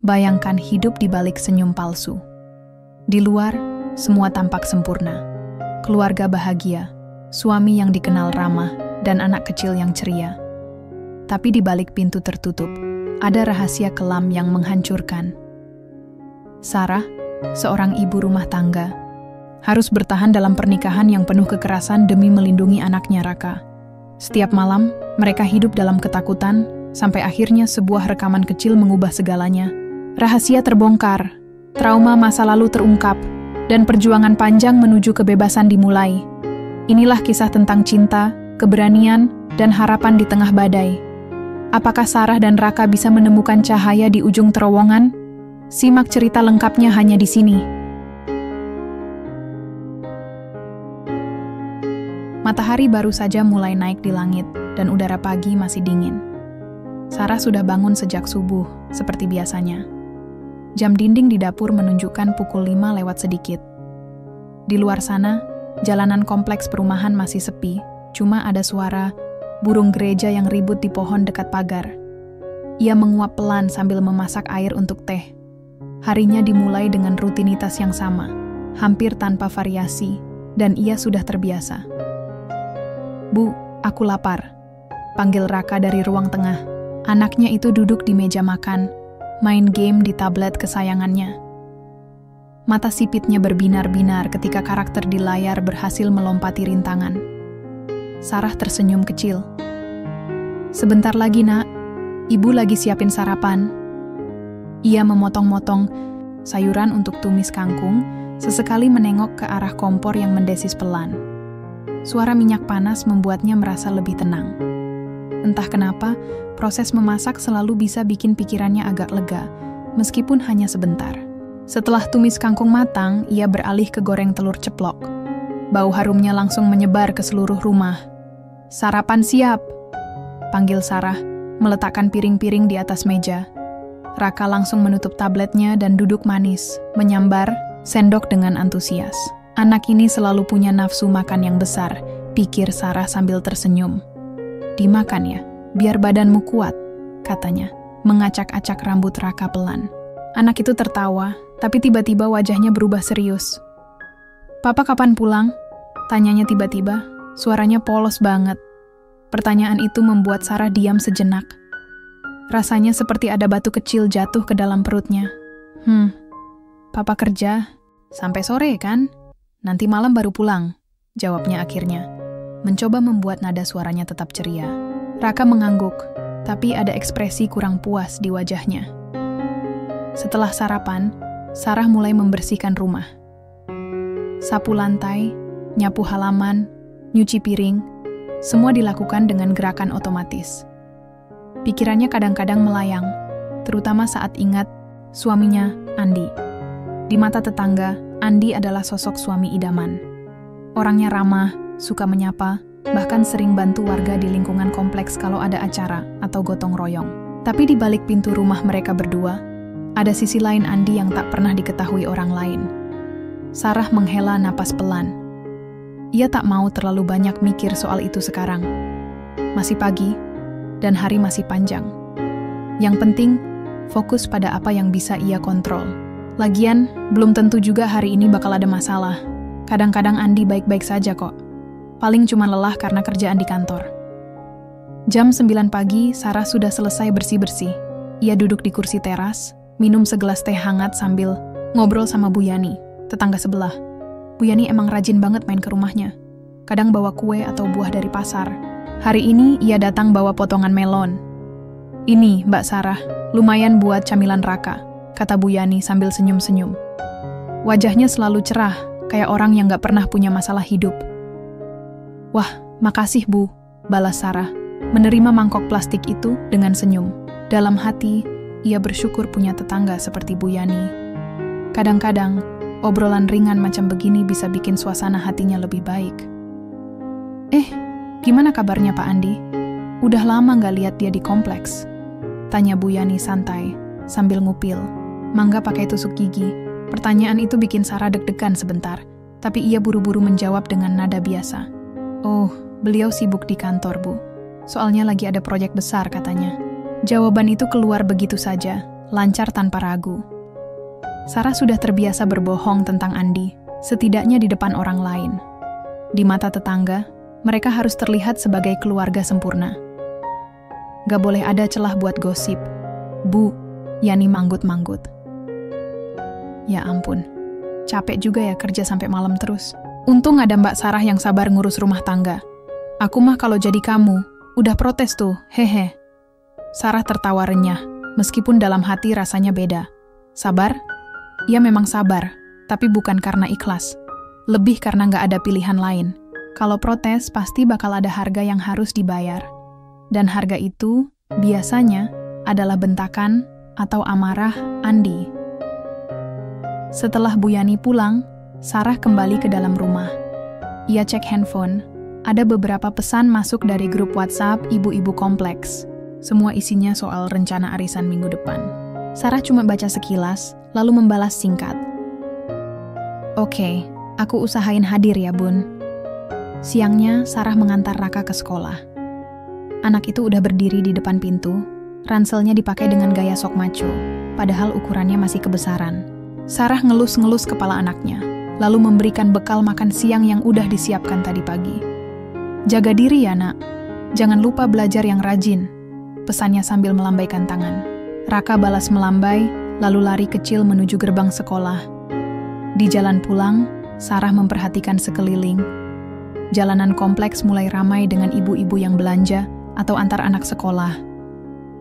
Bayangkan hidup di balik senyum palsu. Di luar, semua tampak sempurna. Keluarga bahagia, suami yang dikenal ramah, dan anak kecil yang ceria. Tapi di balik pintu tertutup, ada rahasia kelam yang menghancurkan. Sarah, seorang ibu rumah tangga, harus bertahan dalam pernikahan yang penuh kekerasan demi melindungi anaknya Raka. Setiap malam, mereka hidup dalam ketakutan, sampai akhirnya sebuah rekaman kecil mengubah segalanya. Rahasia terbongkar, trauma masa lalu terungkap, dan perjuangan panjang menuju kebebasan dimulai. Inilah kisah tentang cinta, keberanian, dan harapan di tengah badai. Apakah Sarah dan Raka bisa menemukan cahaya di ujung terowongan? Simak cerita lengkapnya hanya di sini. Matahari baru saja mulai naik di langit, dan udara pagi masih dingin. Sarah sudah bangun sejak subuh, seperti biasanya. Jam dinding di dapur menunjukkan pukul 5 lewat sedikit. Di luar sana, jalanan kompleks perumahan masih sepi, cuma ada suara burung gereja yang ribut di pohon dekat pagar. Ia menguap pelan sambil memasak air untuk teh. Harinya dimulai dengan rutinitas yang sama, hampir tanpa variasi, dan ia sudah terbiasa. "Bu, aku lapar," panggil Raka dari ruang tengah. Anaknya itu duduk di meja makan, main game di tablet kesayangannya. Mata sipitnya berbinar-binar ketika karakter di layar berhasil melompati rintangan. Sarah tersenyum kecil. "Sebentar lagi, Nak. Ibu lagi siapin sarapan." Ia memotong-motong sayuran untuk tumis kangkung, sesekali menengok ke arah kompor yang mendesis pelan. Suara minyak panas membuatnya merasa lebih tenang. Entah kenapa, proses memasak selalu bisa bikin pikirannya agak lega, meskipun hanya sebentar. Setelah tumis kangkung matang, ia beralih ke goreng telur ceplok. Bau harumnya langsung menyebar ke seluruh rumah. "Sarapan siap," panggil Sarah, meletakkan piring-piring di atas meja. Raka langsung menutup tabletnya dan duduk manis, menyambar sendok dengan antusias. "Anak ini selalu punya nafsu makan yang besar," pikir Sarah sambil tersenyum. "Dimakan ya, biar badanmu kuat," katanya, mengacak-acak rambut Raka pelan. Anak itu tertawa, tapi tiba-tiba wajahnya berubah serius. "Papa kapan pulang?" tanyanya tiba-tiba, suaranya polos banget. Pertanyaan itu membuat Sarah diam sejenak. Rasanya seperti ada batu kecil jatuh ke dalam perutnya. Papa kerja, sampai sore kan? Nanti malam baru pulang," jawabnya akhirnya. Mencoba membuat nada suaranya tetap ceria. Raka mengangguk, tapi ada ekspresi kurang puas di wajahnya. Setelah sarapan, Sarah mulai membersihkan rumah. Sapu lantai, nyapu halaman, nyuci piring, semua dilakukan dengan gerakan otomatis. Pikirannya kadang-kadang melayang, terutama saat ingat suaminya, Andi. Di mata tetangga, Andi adalah sosok suami idaman. Orangnya ramah, suka menyapa, bahkan sering bantu warga di lingkungan kompleks kalau ada acara atau gotong royong. Tapi di balik pintu rumah mereka berdua, ada sisi lain Andi yang tak pernah diketahui orang lain. Sarah menghela napas pelan. Ia tak mau terlalu banyak mikir soal itu sekarang. Masih pagi, dan hari masih panjang. Yang penting, fokus pada apa yang bisa ia kontrol. Lagian, belum tentu juga hari ini bakal ada masalah. Kadang-kadang Andi baik-baik saja kok. Paling cuma lelah karena kerjaan di kantor. Jam 9 pagi, Sarah sudah selesai bersih-bersih. Ia duduk di kursi teras, minum segelas teh hangat sambil ngobrol sama Bu Yani, tetangga sebelah. Bu Yani emang rajin banget main ke rumahnya. Kadang bawa kue atau buah dari pasar. Hari ini ia datang bawa potongan melon. "Ini, Mbak Sarah, lumayan buat camilan Raka," kata Bu Yani sambil senyum-senyum. Wajahnya selalu cerah, kayak orang yang gak pernah punya masalah hidup. "Wah, makasih Bu," balas Sarah, menerima mangkok plastik itu dengan senyum. Dalam hati, ia bersyukur punya tetangga seperti Bu Yani. Kadang-kadang, obrolan ringan macam begini bisa bikin suasana hatinya lebih baik. Gimana kabarnya Pak Andi? Udah lama gak lihat dia di kompleks?" tanya Bu Yani santai, sambil ngupil. Mangga pakai tusuk gigi. Pertanyaan itu bikin Sarah deg-degan sebentar, tapi ia buru-buru menjawab dengan nada biasa. "Oh, beliau sibuk di kantor, Bu. Soalnya lagi ada proyek besar," katanya. Jawaban itu keluar begitu saja, lancar tanpa ragu. Sarah sudah terbiasa berbohong tentang Andi, setidaknya di depan orang lain. Di mata tetangga, mereka harus terlihat sebagai keluarga sempurna. Gak boleh ada celah buat gosip. Bu, Yani manggut-manggut. Ya ampun, capek juga ya kerja sampai malam terus. Untung ada Mbak Sarah yang sabar ngurus rumah tangga. Aku mah kalau jadi kamu, udah protes tuh, hehe. Sarah tertawa renyah, meskipun dalam hati rasanya beda. Sabar? Ia memang sabar, tapi bukan karena ikhlas. Lebih karena nggak ada pilihan lain. Kalau protes, pasti bakal ada harga yang harus dibayar. Dan harga itu, biasanya, adalah bentakan atau amarah Andi. Setelah Bu Yani pulang, Sarah kembali ke dalam rumah. Ia cek handphone. Ada beberapa pesan masuk dari grup WhatsApp ibu-ibu kompleks. Semua isinya soal rencana arisan minggu depan. Sarah cuma baca sekilas, lalu membalas singkat. Oke, aku usahain hadir ya, Bun. Siangnya, Sarah mengantar Raka ke sekolah. Anak itu udah berdiri di depan pintu, ranselnya dipakai dengan gaya sok maco, padahal ukurannya masih kebesaran. Sarah ngelus-ngelus kepala anaknya, lalu memberikan bekal makan siang yang udah disiapkan tadi pagi. Jaga diri ya, nak. Jangan lupa belajar yang rajin, pesannya sambil melambaikan tangan. Raka balas melambai, lalu lari kecil menuju gerbang sekolah. Di jalan pulang, Sarah memperhatikan sekeliling. Jalanan kompleks mulai ramai dengan ibu-ibu yang belanja atau antar anak sekolah.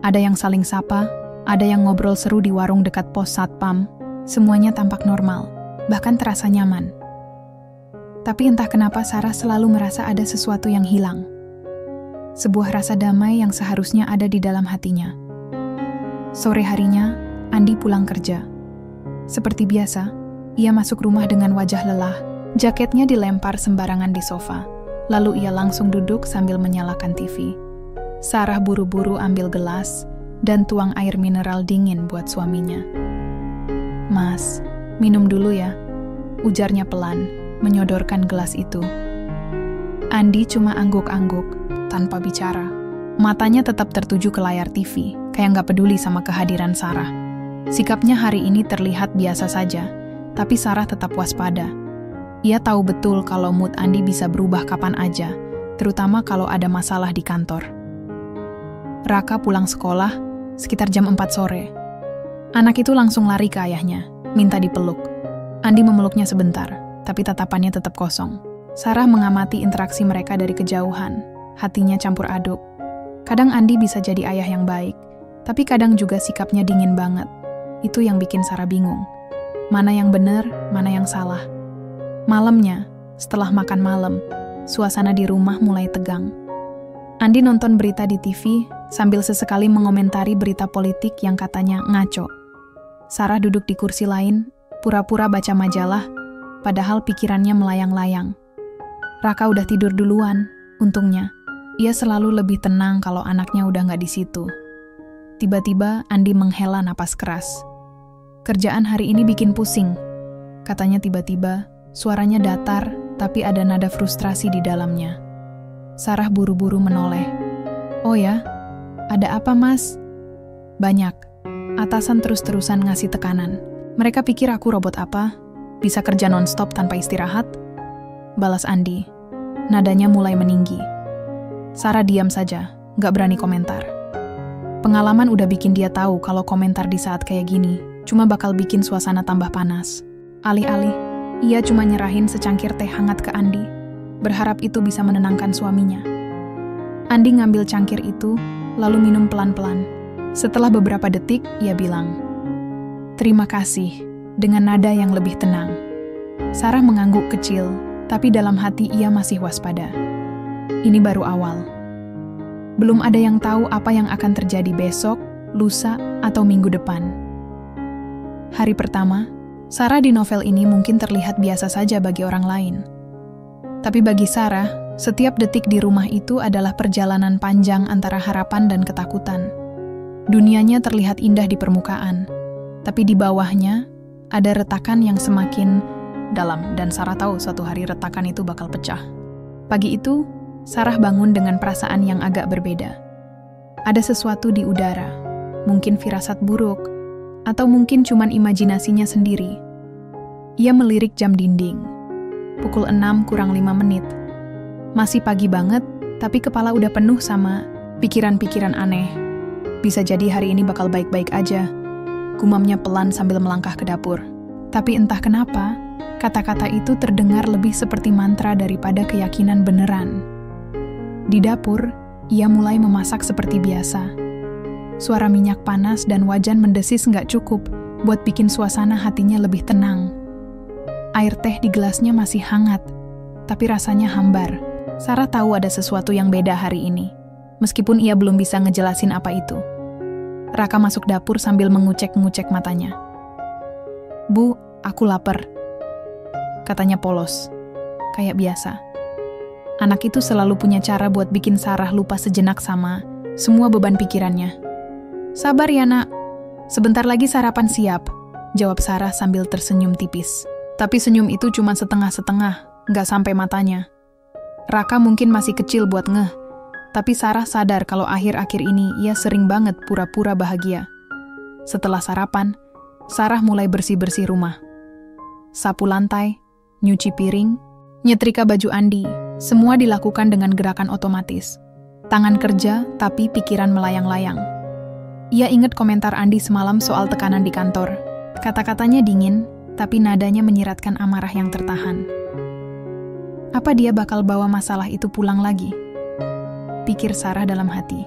Ada yang saling sapa, ada yang ngobrol seru di warung dekat pos satpam. Semuanya tampak normal, bahkan terasa nyaman. Tapi entah kenapa Sarah selalu merasa ada sesuatu yang hilang. Sebuah rasa damai yang seharusnya ada di dalam hatinya. Sore harinya, Andi pulang kerja. Seperti biasa, ia masuk rumah dengan wajah lelah. Jaketnya dilempar sembarangan di sofa. Lalu ia langsung duduk sambil menyalakan TV. Sarah buru-buru ambil gelas dan tuang air mineral dingin buat suaminya. Mas, minum dulu ya, ujarnya pelan, menyodorkan gelas itu. Andi cuma angguk-angguk, tanpa bicara. Matanya tetap tertuju ke layar TV, kayak nggak peduli sama kehadiran Sarah. Sikapnya hari ini terlihat biasa saja, tapi Sarah tetap waspada. Ia tahu betul kalau mood Andi bisa berubah kapan aja, terutama kalau ada masalah di kantor. Raka pulang sekolah sekitar jam 4 sore. Anak itu langsung lari ke ayahnya, minta dipeluk. Andi memeluknya sebentar, tapi tatapannya tetap kosong. Sarah mengamati interaksi mereka dari kejauhan, hatinya campur aduk. Kadang Andi bisa jadi ayah yang baik, tapi kadang juga sikapnya dingin banget. Itu yang bikin Sarah bingung. Mana yang benar, mana yang salah. Malamnya, setelah makan malam, suasana di rumah mulai tegang. Andi nonton berita di TV sambil sesekali mengomentari berita politik yang katanya ngaco. Sarah duduk di kursi lain, pura-pura baca majalah, padahal pikirannya melayang-layang. Raka udah tidur duluan, untungnya. Ia selalu lebih tenang kalau anaknya udah nggak di situ. Tiba-tiba Andi menghela napas keras. Kerjaan hari ini bikin pusing, katanya tiba-tiba. Suaranya datar, tapi ada nada frustrasi di dalamnya. Sarah buru-buru menoleh. Oh ya? Ada apa, Mas? Banyak. Atasan terus-terusan ngasih tekanan. Mereka pikir aku robot apa? Bisa kerja non-stop tanpa istirahat? Balas Andi. Nadanya mulai meninggi. Sarah diam saja, gak berani komentar. Pengalaman udah bikin dia tahu kalau komentar di saat kayak gini cuma bakal bikin suasana tambah panas. Alih-alih, ia cuma nyerahin secangkir teh hangat ke Andi, berharap itu bisa menenangkan suaminya. Andi ngambil cangkir itu, lalu minum pelan-pelan. Setelah beberapa detik, ia bilang, "Terima kasih," dengan nada yang lebih tenang. Sarah mengangguk kecil, tapi dalam hati ia masih waspada. Ini baru awal. Belum ada yang tahu apa yang akan terjadi besok, lusa, atau minggu depan. Hari pertama, Sarah di novel ini mungkin terlihat biasa saja bagi orang lain. Tapi bagi Sarah, setiap detik di rumah itu adalah perjalanan panjang antara harapan dan ketakutan. Dunianya terlihat indah di permukaan, tapi di bawahnya ada retakan yang semakin dalam, dan Sarah tahu suatu hari retakan itu bakal pecah. Pagi itu, Sarah bangun dengan perasaan yang agak berbeda. Ada sesuatu di udara, mungkin firasat buruk, Atau mungkin cuman imajinasinya sendiri. Ia melirik jam dinding. Pukul 6 kurang 5 menit. Masih pagi banget, tapi kepala udah penuh sama pikiran-pikiran aneh. Bisa jadi hari ini bakal baik-baik aja. Gumamnya pelan sambil melangkah ke dapur. Tapi entah kenapa, kata-kata itu terdengar lebih seperti mantra daripada keyakinan beneran. Di dapur, ia mulai memasak seperti biasa. Suara minyak panas dan wajan mendesis nggak cukup buat bikin suasana hatinya lebih tenang. Air teh di gelasnya masih hangat, tapi rasanya hambar. Sarah tahu ada sesuatu yang beda hari ini, meskipun ia belum bisa ngejelasin apa itu. Raka masuk dapur sambil mengucek-ngucek matanya. "Bu, aku lapar," katanya polos, kayak biasa. Anak itu selalu punya cara buat bikin Sarah lupa sejenak sama semua beban pikirannya. "Sabar ya nak, sebentar lagi sarapan siap," jawab Sarah sambil tersenyum tipis. Tapi senyum itu cuma setengah-setengah, nggak sampai matanya. Raka mungkin masih kecil buat ngeh, tapi Sarah sadar kalau akhir-akhir ini ia sering banget pura-pura bahagia. Setelah sarapan, Sarah mulai bersih-bersih rumah. Sapu lantai, nyuci piring, nyetrika baju Andi, semua dilakukan dengan gerakan otomatis. Tangan kerja, tapi pikiran melayang-layang. Ia ingat komentar Andi semalam soal tekanan di kantor. Kata-katanya dingin, tapi nadanya menyiratkan amarah yang tertahan. Apa dia bakal bawa masalah itu pulang lagi? Pikir Sarah dalam hati.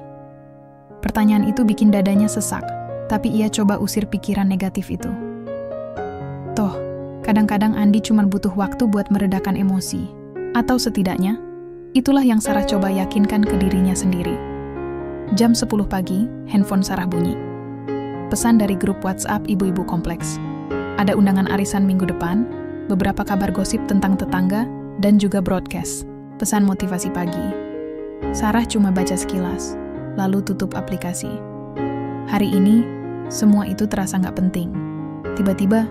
Pertanyaan itu bikin dadanya sesak, tapi ia coba usir pikiran negatif itu. Toh, kadang-kadang Andi cuma butuh waktu buat meredakan emosi. Atau setidaknya, itulah yang Sarah coba yakinkan ke dirinya sendiri. Jam 10 pagi, handphone Sarah bunyi. Pesan dari grup WhatsApp ibu-ibu kompleks. Ada undangan arisan minggu depan, beberapa kabar gosip tentang tetangga, dan juga broadcast, pesan motivasi pagi. Sarah cuma baca sekilas, lalu tutup aplikasi. Hari ini, semua itu terasa nggak penting. Tiba-tiba,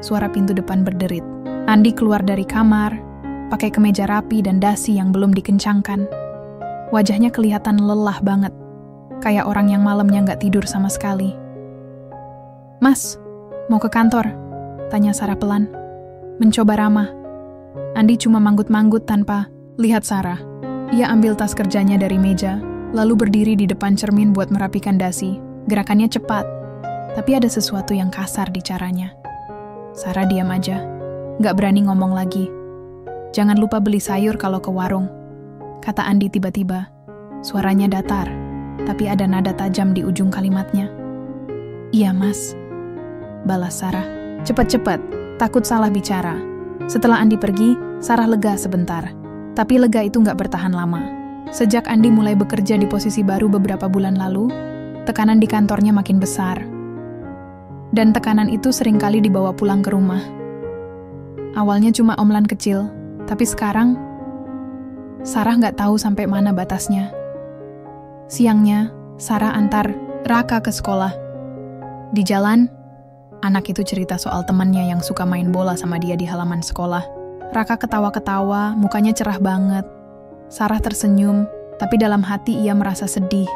suara pintu depan berderit. Andi keluar dari kamar, pakai kemeja rapi dan dasi yang belum dikencangkan. Wajahnya kelihatan lelah banget, kayak orang yang malamnya nggak tidur sama sekali. "Mas, mau ke kantor?" tanya Sarah pelan, mencoba ramah. Andi cuma manggut-manggut tanpa lihat Sarah. Ia ambil tas kerjanya dari meja, lalu berdiri di depan cermin buat merapikan dasi. Gerakannya cepat, tapi ada sesuatu yang kasar di caranya. Sarah diam aja, nggak berani ngomong lagi. "Jangan lupa beli sayur kalau ke warung," kata Andi tiba-tiba. Suaranya datar, tapi ada nada tajam di ujung kalimatnya. "Iya mas," balas Sarah. "Cepet-cepet, takut salah bicara." Setelah Andi pergi, Sarah lega sebentar. Tapi lega itu nggak bertahan lama. Sejak Andi mulai bekerja di posisi baru beberapa bulan lalu, tekanan di kantornya makin besar. Dan tekanan itu seringkali dibawa pulang ke rumah. Awalnya cuma omelan kecil, tapi sekarang, Sarah nggak tahu sampai mana batasnya. Siangnya, Sarah antar Raka ke sekolah. Di jalan, anak itu cerita soal temannya yang suka main bola sama dia di halaman sekolah. Raka ketawa-ketawa, mukanya cerah banget. Sarah tersenyum, tapi dalam hati ia merasa sedih.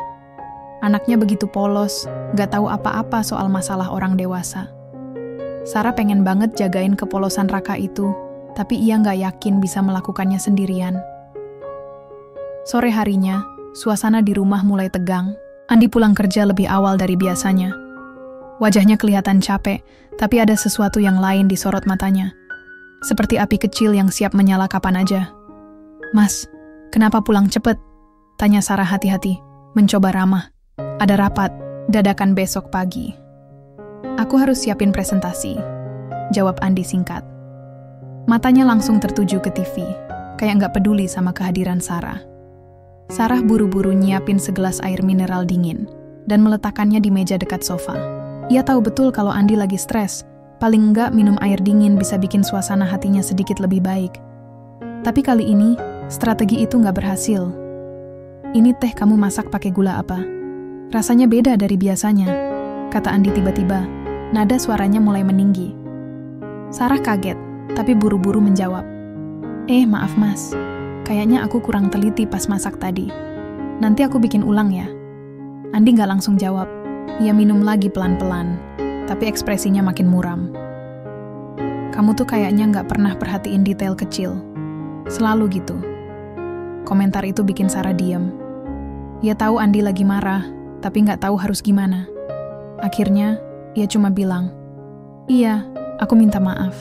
Anaknya begitu polos, gak tahu apa-apa soal masalah orang dewasa. Sarah pengen banget jagain kepolosan Raka itu, tapi ia gak yakin bisa melakukannya sendirian. Sore harinya, suasana di rumah mulai tegang. Andi pulang kerja lebih awal dari biasanya. Wajahnya kelihatan capek, tapi ada sesuatu yang lain di sorot matanya. Seperti api kecil yang siap menyala kapan aja. "Mas, kenapa pulang cepet?" tanya Sarah hati-hati, mencoba ramah. "Ada rapat, dadakan besok pagi." "Aku harus siapin presentasi," jawab Andi singkat. Matanya langsung tertuju ke TV, kayak nggak peduli sama kehadiran Sarah. Sarah buru-buru nyiapin segelas air mineral dingin dan meletakkannya di meja dekat sofa. Ia tahu betul kalau Andi lagi stres, paling enggak minum air dingin bisa bikin suasana hatinya sedikit lebih baik. Tapi kali ini, strategi itu nggak berhasil. "Ini teh kamu masak pakai gula apa? Rasanya beda dari biasanya," kata Andi tiba-tiba. Nada suaranya mulai meninggi. Sarah kaget, tapi buru-buru menjawab. Maaf mas, kayaknya aku kurang teliti pas masak tadi. Nanti aku bikin ulang ya." Andi nggak langsung jawab. Ia minum lagi pelan-pelan. tapi ekspresinya makin muram. Kamu tuh kayaknya nggak pernah perhatiin detail kecil. Selalu gitu. Komentar itu bikin Sarah diam. Ia tahu Andi lagi marah, tapi nggak tahu harus gimana. Akhirnya, ia cuma bilang, "Iya, aku minta maaf.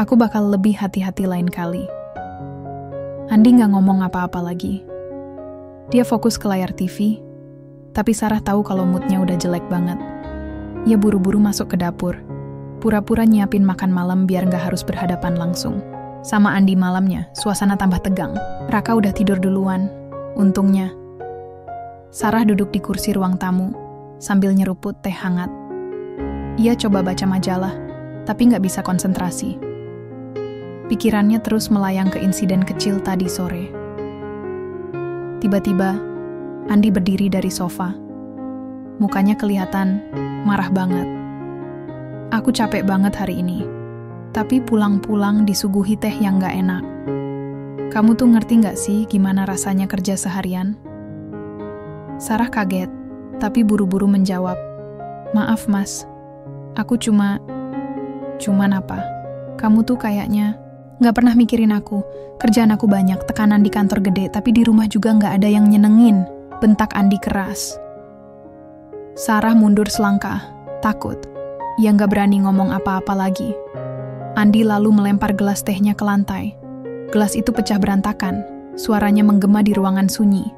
Aku bakal lebih hati-hati lain kali." Andi nggak ngomong apa-apa lagi. Dia fokus ke layar TV, tapi Sarah tahu kalau moodnya udah jelek banget. Ia buru-buru masuk ke dapur, pura-pura nyiapin makan malam biar nggak harus berhadapan langsung. Sama Andi malamnya, suasana tambah tegang. Raka udah tidur duluan, untungnya. Sarah duduk di kursi ruang tamu, sambil nyeruput teh hangat. Ia coba baca majalah, tapi nggak bisa konsentrasi. Pikirannya terus melayang ke insiden kecil tadi sore. Tiba-tiba, Andi berdiri dari sofa. Mukanya kelihatan marah banget. "Aku capek banget hari ini, tapi pulang-pulang disuguhi teh yang gak enak. Kamu tuh ngerti gak sih gimana rasanya kerja seharian?" Sarah kaget, tapi buru-buru menjawab, "Maaf mas, aku cuman apa? Kamu tuh kayaknya gak pernah mikirin aku. Kerjaan aku banyak, tekanan di kantor gede, tapi di rumah juga gak ada yang nyenengin," bentak Andi keras. Sarah mundur selangkah, takut. Ia gak berani ngomong apa-apa lagi. Andi lalu melempar gelas tehnya ke lantai. Gelas itu pecah berantakan, suaranya menggema di ruangan sunyi.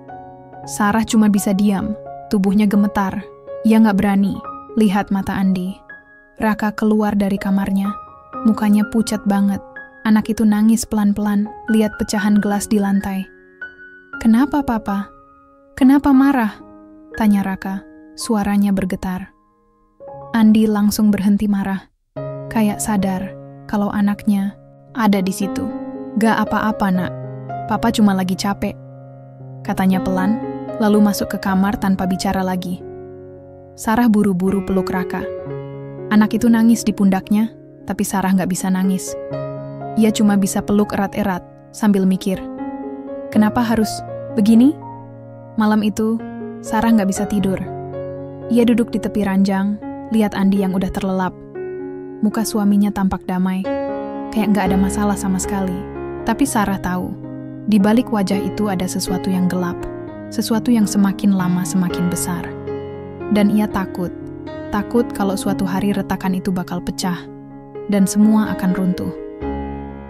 Sarah cuma bisa diam, tubuhnya gemetar. Ia gak berani lihat mata Andi. Raka keluar dari kamarnya, mukanya pucat banget. Anak itu nangis pelan-pelan, lihat pecahan gelas di lantai. "Kenapa, Papa? Kenapa marah?" tanya Raka, suaranya bergetar. Andi langsung berhenti marah, kayak sadar kalau anaknya ada di situ. "Gak apa-apa, nak. Papa cuma lagi capek," katanya pelan, lalu masuk ke kamar tanpa bicara lagi. Sarah buru-buru peluk Raka. Anak itu nangis di pundaknya, tapi Sarah gak bisa nangis. Ia cuma bisa peluk erat-erat sambil mikir, kenapa harus begini? Malam itu, Sarah gak bisa tidur. Ia duduk di tepi ranjang, lihat Andi yang udah terlelap. Muka suaminya tampak damai, kayak gak ada masalah sama sekali. Tapi Sarah tahu, di balik wajah itu ada sesuatu yang gelap, sesuatu yang semakin lama semakin besar. Dan ia takut kalau suatu hari retakan itu bakal pecah, dan semua akan runtuh.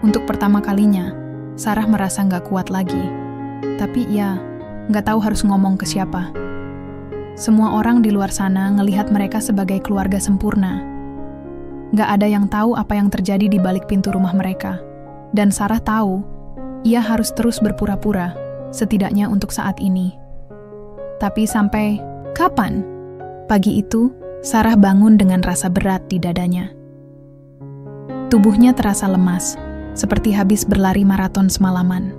Untuk pertama kalinya, Sarah merasa nggak kuat lagi. Tapi ia nggak tahu harus ngomong ke siapa. Semua orang di luar sana ngelihat mereka sebagai keluarga sempurna. Nggak ada yang tahu apa yang terjadi di balik pintu rumah mereka. Dan Sarah tahu, ia harus terus berpura-pura, setidaknya untuk saat ini. Tapi sampai kapan? Pagi itu, Sarah bangun dengan rasa berat di dadanya. Tubuhnya terasa lemas, seperti habis berlari maraton semalaman.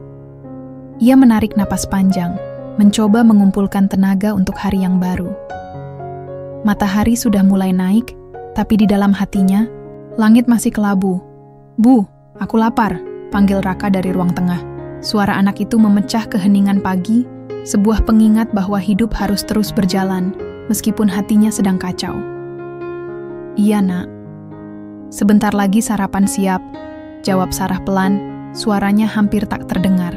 Ia menarik napas panjang, mencoba mengumpulkan tenaga untuk hari yang baru. Matahari sudah mulai naik, tapi di dalam hatinya, langit masih kelabu. "Bu, aku lapar," panggil Raka dari ruang tengah. Suara anak itu memecah keheningan pagi, sebuah pengingat bahwa hidup harus terus berjalan, meskipun hatinya sedang kacau. "Iya, nak. Sebentar lagi sarapan siap," jawab Sarah pelan, suaranya hampir tak terdengar.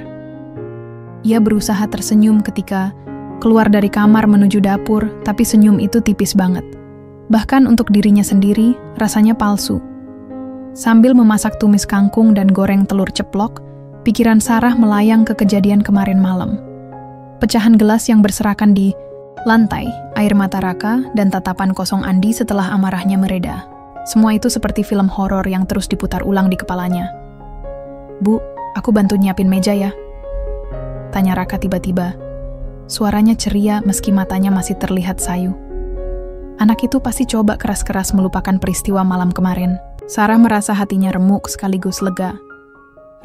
Ia berusaha tersenyum ketika keluar dari kamar menuju dapur, tapi senyum itu tipis banget. Bahkan untuk dirinya sendiri, rasanya palsu. Sambil memasak tumis kangkung dan goreng telur ceplok, pikiran Sarah melayang ke kejadian kemarin malam. Pecahan gelas yang berserakan di lantai, air mata Raka, dan tatapan kosong Andi setelah amarahnya mereda. Semua itu seperti film horor yang terus diputar ulang di kepalanya. "Bu, aku bantu nyiapin meja ya?" tanya Raka tiba-tiba. Suaranya ceria meski matanya masih terlihat sayu. Anak itu pasti coba keras-keras melupakan peristiwa malam kemarin. Sarah merasa hatinya remuk sekaligus lega.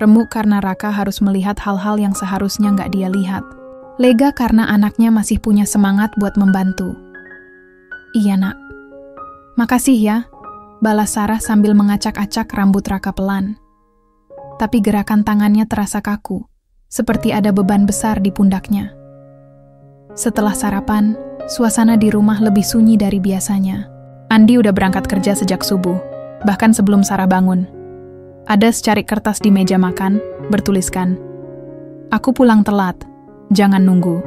Remuk karena Raka harus melihat hal-hal yang seharusnya nggak dia lihat. Lega karena anaknya masih punya semangat buat membantu. "Iya, nak. Makasih ya," balas Sarah sambil mengacak-acak rambut Raka pelan. Tapi gerakan tangannya terasa kaku, seperti ada beban besar di pundaknya. Setelah sarapan, suasana di rumah lebih sunyi dari biasanya. Andi udah berangkat kerja sejak subuh, bahkan sebelum Sarah bangun. Ada secarik kertas di meja makan, bertuliskan, "Aku pulang telat, jangan nunggu."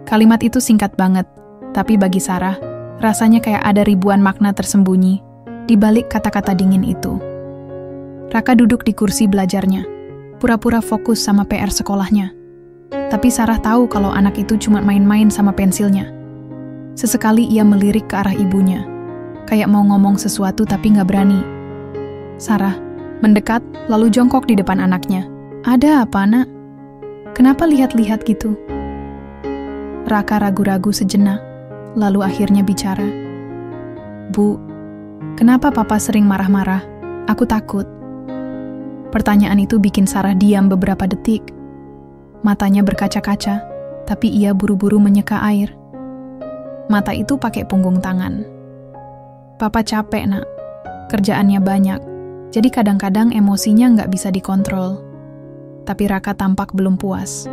Kalimat itu singkat banget, tapi bagi Sarah, rasanya kayak ada ribuan makna tersembunyi di balik kata-kata dingin itu. Raka duduk di kursi belajarnya, pura-pura fokus sama PR sekolahnya. Tapi Sarah tahu kalau anak itu cuma main-main sama pensilnya. Sesekali ia melirik ke arah ibunya, kayak mau ngomong sesuatu tapi nggak berani. Sarah mendekat lalu jongkok di depan anaknya. "Ada apa, Nak? Kenapa lihat-lihat gitu?" Raka ragu-ragu sejenak, lalu akhirnya bicara. "Bu, kenapa Papa sering marah-marah? Aku takut." Pertanyaan itu bikin Sarah diam beberapa detik. Matanya berkaca-kaca, tapi ia buru-buru menyeka air. Mata itu pakai punggung tangan. "Papa capek, Nak. Kerjaannya banyak, jadi kadang-kadang emosinya nggak bisa dikontrol." Tapi Raka tampak belum puas.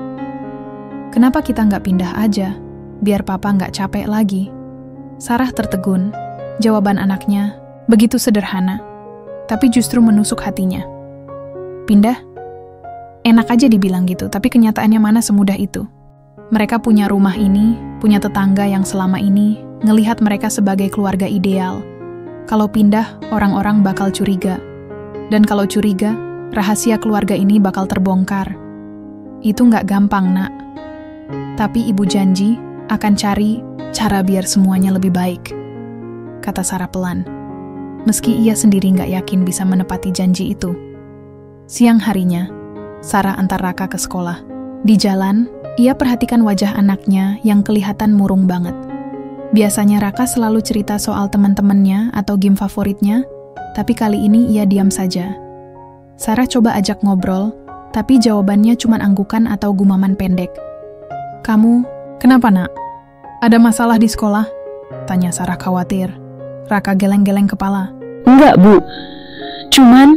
"Kenapa kita nggak pindah aja, biar Papa nggak capek lagi?" Sarah tertegun. Jawaban anaknya begitu sederhana, tapi justru menusuk hatinya. Pindah? Enak aja dibilang gitu, tapi kenyataannya mana semudah itu. Mereka punya rumah ini, punya tetangga yang selama ini ngelihat mereka sebagai keluarga ideal. Kalau pindah, orang-orang bakal curiga. Dan kalau curiga, rahasia keluarga ini bakal terbongkar. Itu nggak gampang, Nak. Tapi Ibu janji akan cari cara biar semuanya lebih baik, kata Sarah pelan. Meski ia sendiri nggak yakin bisa menepati janji itu. Siang harinya, Sarah antar Raka ke sekolah. Di jalan, ia perhatikan wajah anaknya yang kelihatan murung banget. Biasanya Raka selalu cerita soal teman-temannya atau game favoritnya, tapi kali ini ia diam saja. Sarah coba ajak ngobrol, tapi jawabannya cuma anggukan atau gumaman pendek. "Kamu, kenapa, Nak? Ada masalah di sekolah?" tanya Sarah khawatir. Raka geleng-geleng kepala. "Enggak, Bu. Cuman,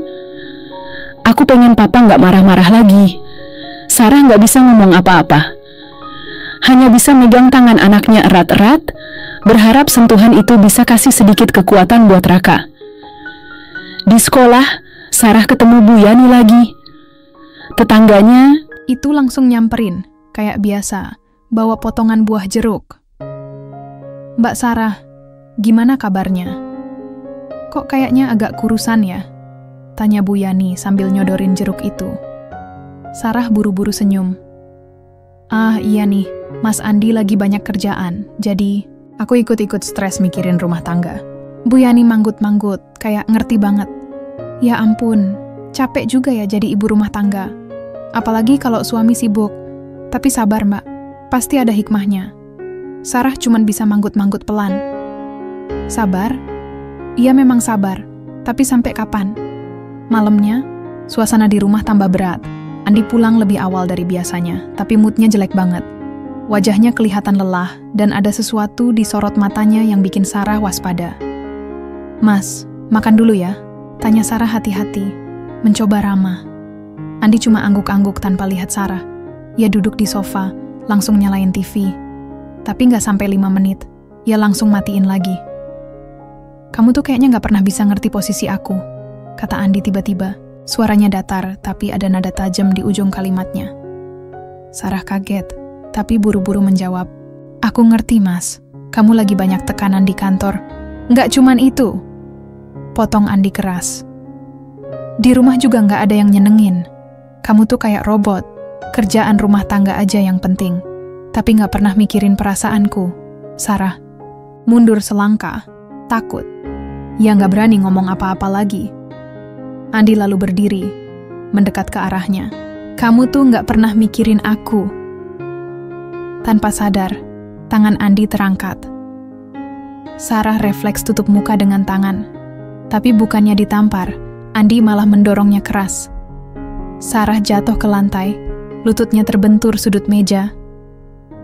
aku pengen Papa nggak marah-marah lagi." Sarah nggak bisa ngomong apa-apa. Hanya bisa megang tangan anaknya erat-erat, berharap sentuhan itu bisa kasih sedikit kekuatan buat Raka. Di sekolah, Sarah ketemu Bu Yani lagi. Tetangganya itu langsung nyamperin, kayak biasa, bawa potongan buah jeruk. "Mbak Sarah, gimana kabarnya? Kok kayaknya agak kurusan ya?" tanya Bu Yani sambil nyodorin jeruk itu. Sarah buru-buru senyum. "Ah iya nih, Mas Andi lagi banyak kerjaan, jadi aku ikut-ikut stres mikirin rumah tangga." Bu Yani manggut-manggut, kayak ngerti banget. "Ya ampun, capek juga ya jadi ibu rumah tangga. Apalagi kalau suami sibuk. Tapi sabar Mbak, pasti ada hikmahnya." Sarah cuman bisa manggut-manggut pelan. Sabar? Ia memang sabar, tapi sampai kapan? Malamnya, suasana di rumah tambah berat. Andi pulang lebih awal dari biasanya, tapi moodnya jelek banget. Wajahnya kelihatan lelah, dan ada sesuatu di sorot matanya yang bikin Sarah waspada. "Mas, makan dulu ya?" tanya Sarah hati-hati, mencoba ramah. Andi cuma angguk-angguk tanpa lihat Sarah. Ia duduk di sofa, langsung nyalain TV. Tapi nggak sampai 5 menit, ia langsung matiin lagi. "Kamu tuh kayaknya nggak pernah bisa ngerti posisi aku," kata Andi tiba-tiba. Suaranya datar, tapi ada nada tajam di ujung kalimatnya. Sarah kaget, tapi buru-buru menjawab, "Aku ngerti, Mas. Kamu lagi banyak tekanan di kantor." "Nggak cuman itu," potong Andi keras. "Di rumah juga nggak ada yang nyenengin. Kamu tuh kayak robot. Kerjaan rumah tangga aja yang penting. Tapi nggak pernah mikirin perasaanku." Sarah mundur selangkah, takut. Ia nggak berani ngomong apa-apa lagi. Andi lalu berdiri, mendekat ke arahnya. "Kamu tuh nggak pernah mikirin aku." Tanpa sadar, tangan Andi terangkat. Sarah refleks tutup muka dengan tangan. Tapi bukannya ditampar, Andi malah mendorongnya keras. Sarah jatuh ke lantai, lututnya terbentur sudut meja.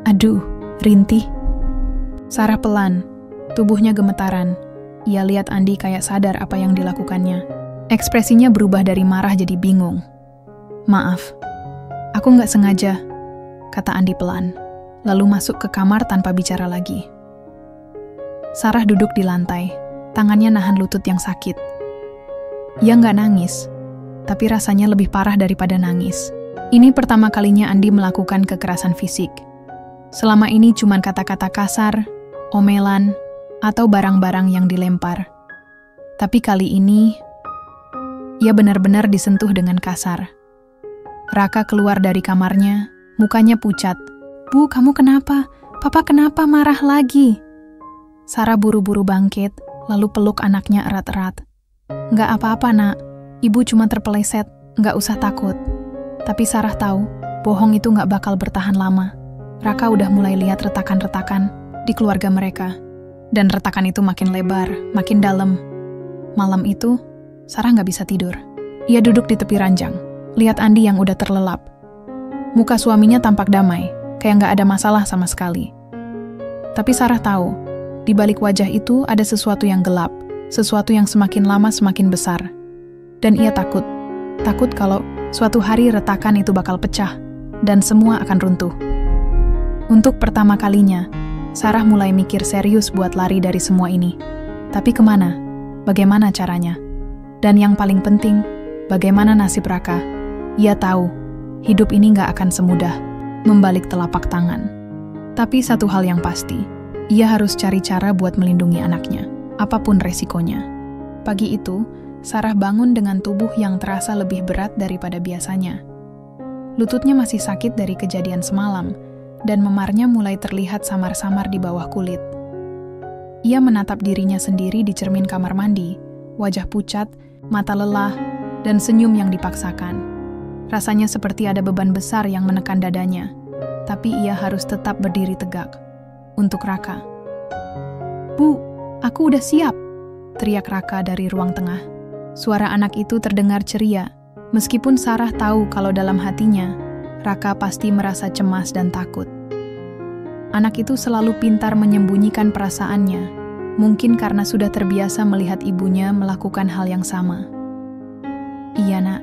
"Aduh, rintih." Sarah pelan, tubuhnya gemetaran. Ia lihat Andi kayak sadar apa yang dilakukannya. Ekspresinya berubah dari marah jadi bingung. "Maaf, aku nggak sengaja," kata Andi pelan, lalu masuk ke kamar tanpa bicara lagi. Sarah duduk di lantai, tangannya nahan lutut yang sakit. Ia nggak nangis, tapi rasanya lebih parah daripada nangis. Ini pertama kalinya Andi melakukan kekerasan fisik. Selama ini cuma kata-kata kasar, omelan, atau barang-barang yang dilempar. Tapi kali ini, ia benar-benar disentuh dengan kasar. Raka keluar dari kamarnya, mukanya pucat. "Bu, kamu kenapa? Papa kenapa marah lagi?" Sarah buru-buru bangkit, lalu peluk anaknya erat-erat. "Nggak apa-apa, Nak. Ibu cuma terpeleset, nggak usah takut." Tapi Sarah tahu, bohong itu nggak bakal bertahan lama. Raka udah mulai lihat retakan-retakan di keluarga mereka. Dan retakan itu makin lebar, makin dalam. Malam itu, Sarah nggak bisa tidur. Ia duduk di tepi ranjang, lihat Andi yang udah terlelap. Muka suaminya tampak damai, kayak nggak ada masalah sama sekali. Tapi Sarah tahu, di balik wajah itu ada sesuatu yang gelap, sesuatu yang semakin lama semakin besar. Dan ia takut kalau suatu hari retakan itu bakal pecah, dan semua akan runtuh. Untuk pertama kalinya, Sarah mulai mikir serius buat lari dari semua ini. Tapi kemana? Bagaimana caranya? Dan yang paling penting, bagaimana nasib Raka? Ia tahu, hidup ini nggak akan semudah membalik telapak tangan. Tapi satu hal yang pasti, ia harus cari cara buat melindungi anaknya, apapun resikonya. Pagi itu, Sarah bangun dengan tubuh yang terasa lebih berat daripada biasanya. Lututnya masih sakit dari kejadian semalam, dan memarnya mulai terlihat samar-samar di bawah kulit. Ia menatap dirinya sendiri di cermin kamar mandi, wajah pucat, mata lelah, dan senyum yang dipaksakan. Rasanya seperti ada beban besar yang menekan dadanya, tapi ia harus tetap berdiri tegak. Untuk Raka. "Bu, aku udah siap," teriak Raka dari ruang tengah. Suara anak itu terdengar ceria, meskipun Sarah tahu kalau dalam hatinya, Raka pasti merasa cemas dan takut. Anak itu selalu pintar menyembunyikan perasaannya, mungkin karena sudah terbiasa melihat ibunya melakukan hal yang sama. "Iya, Nak.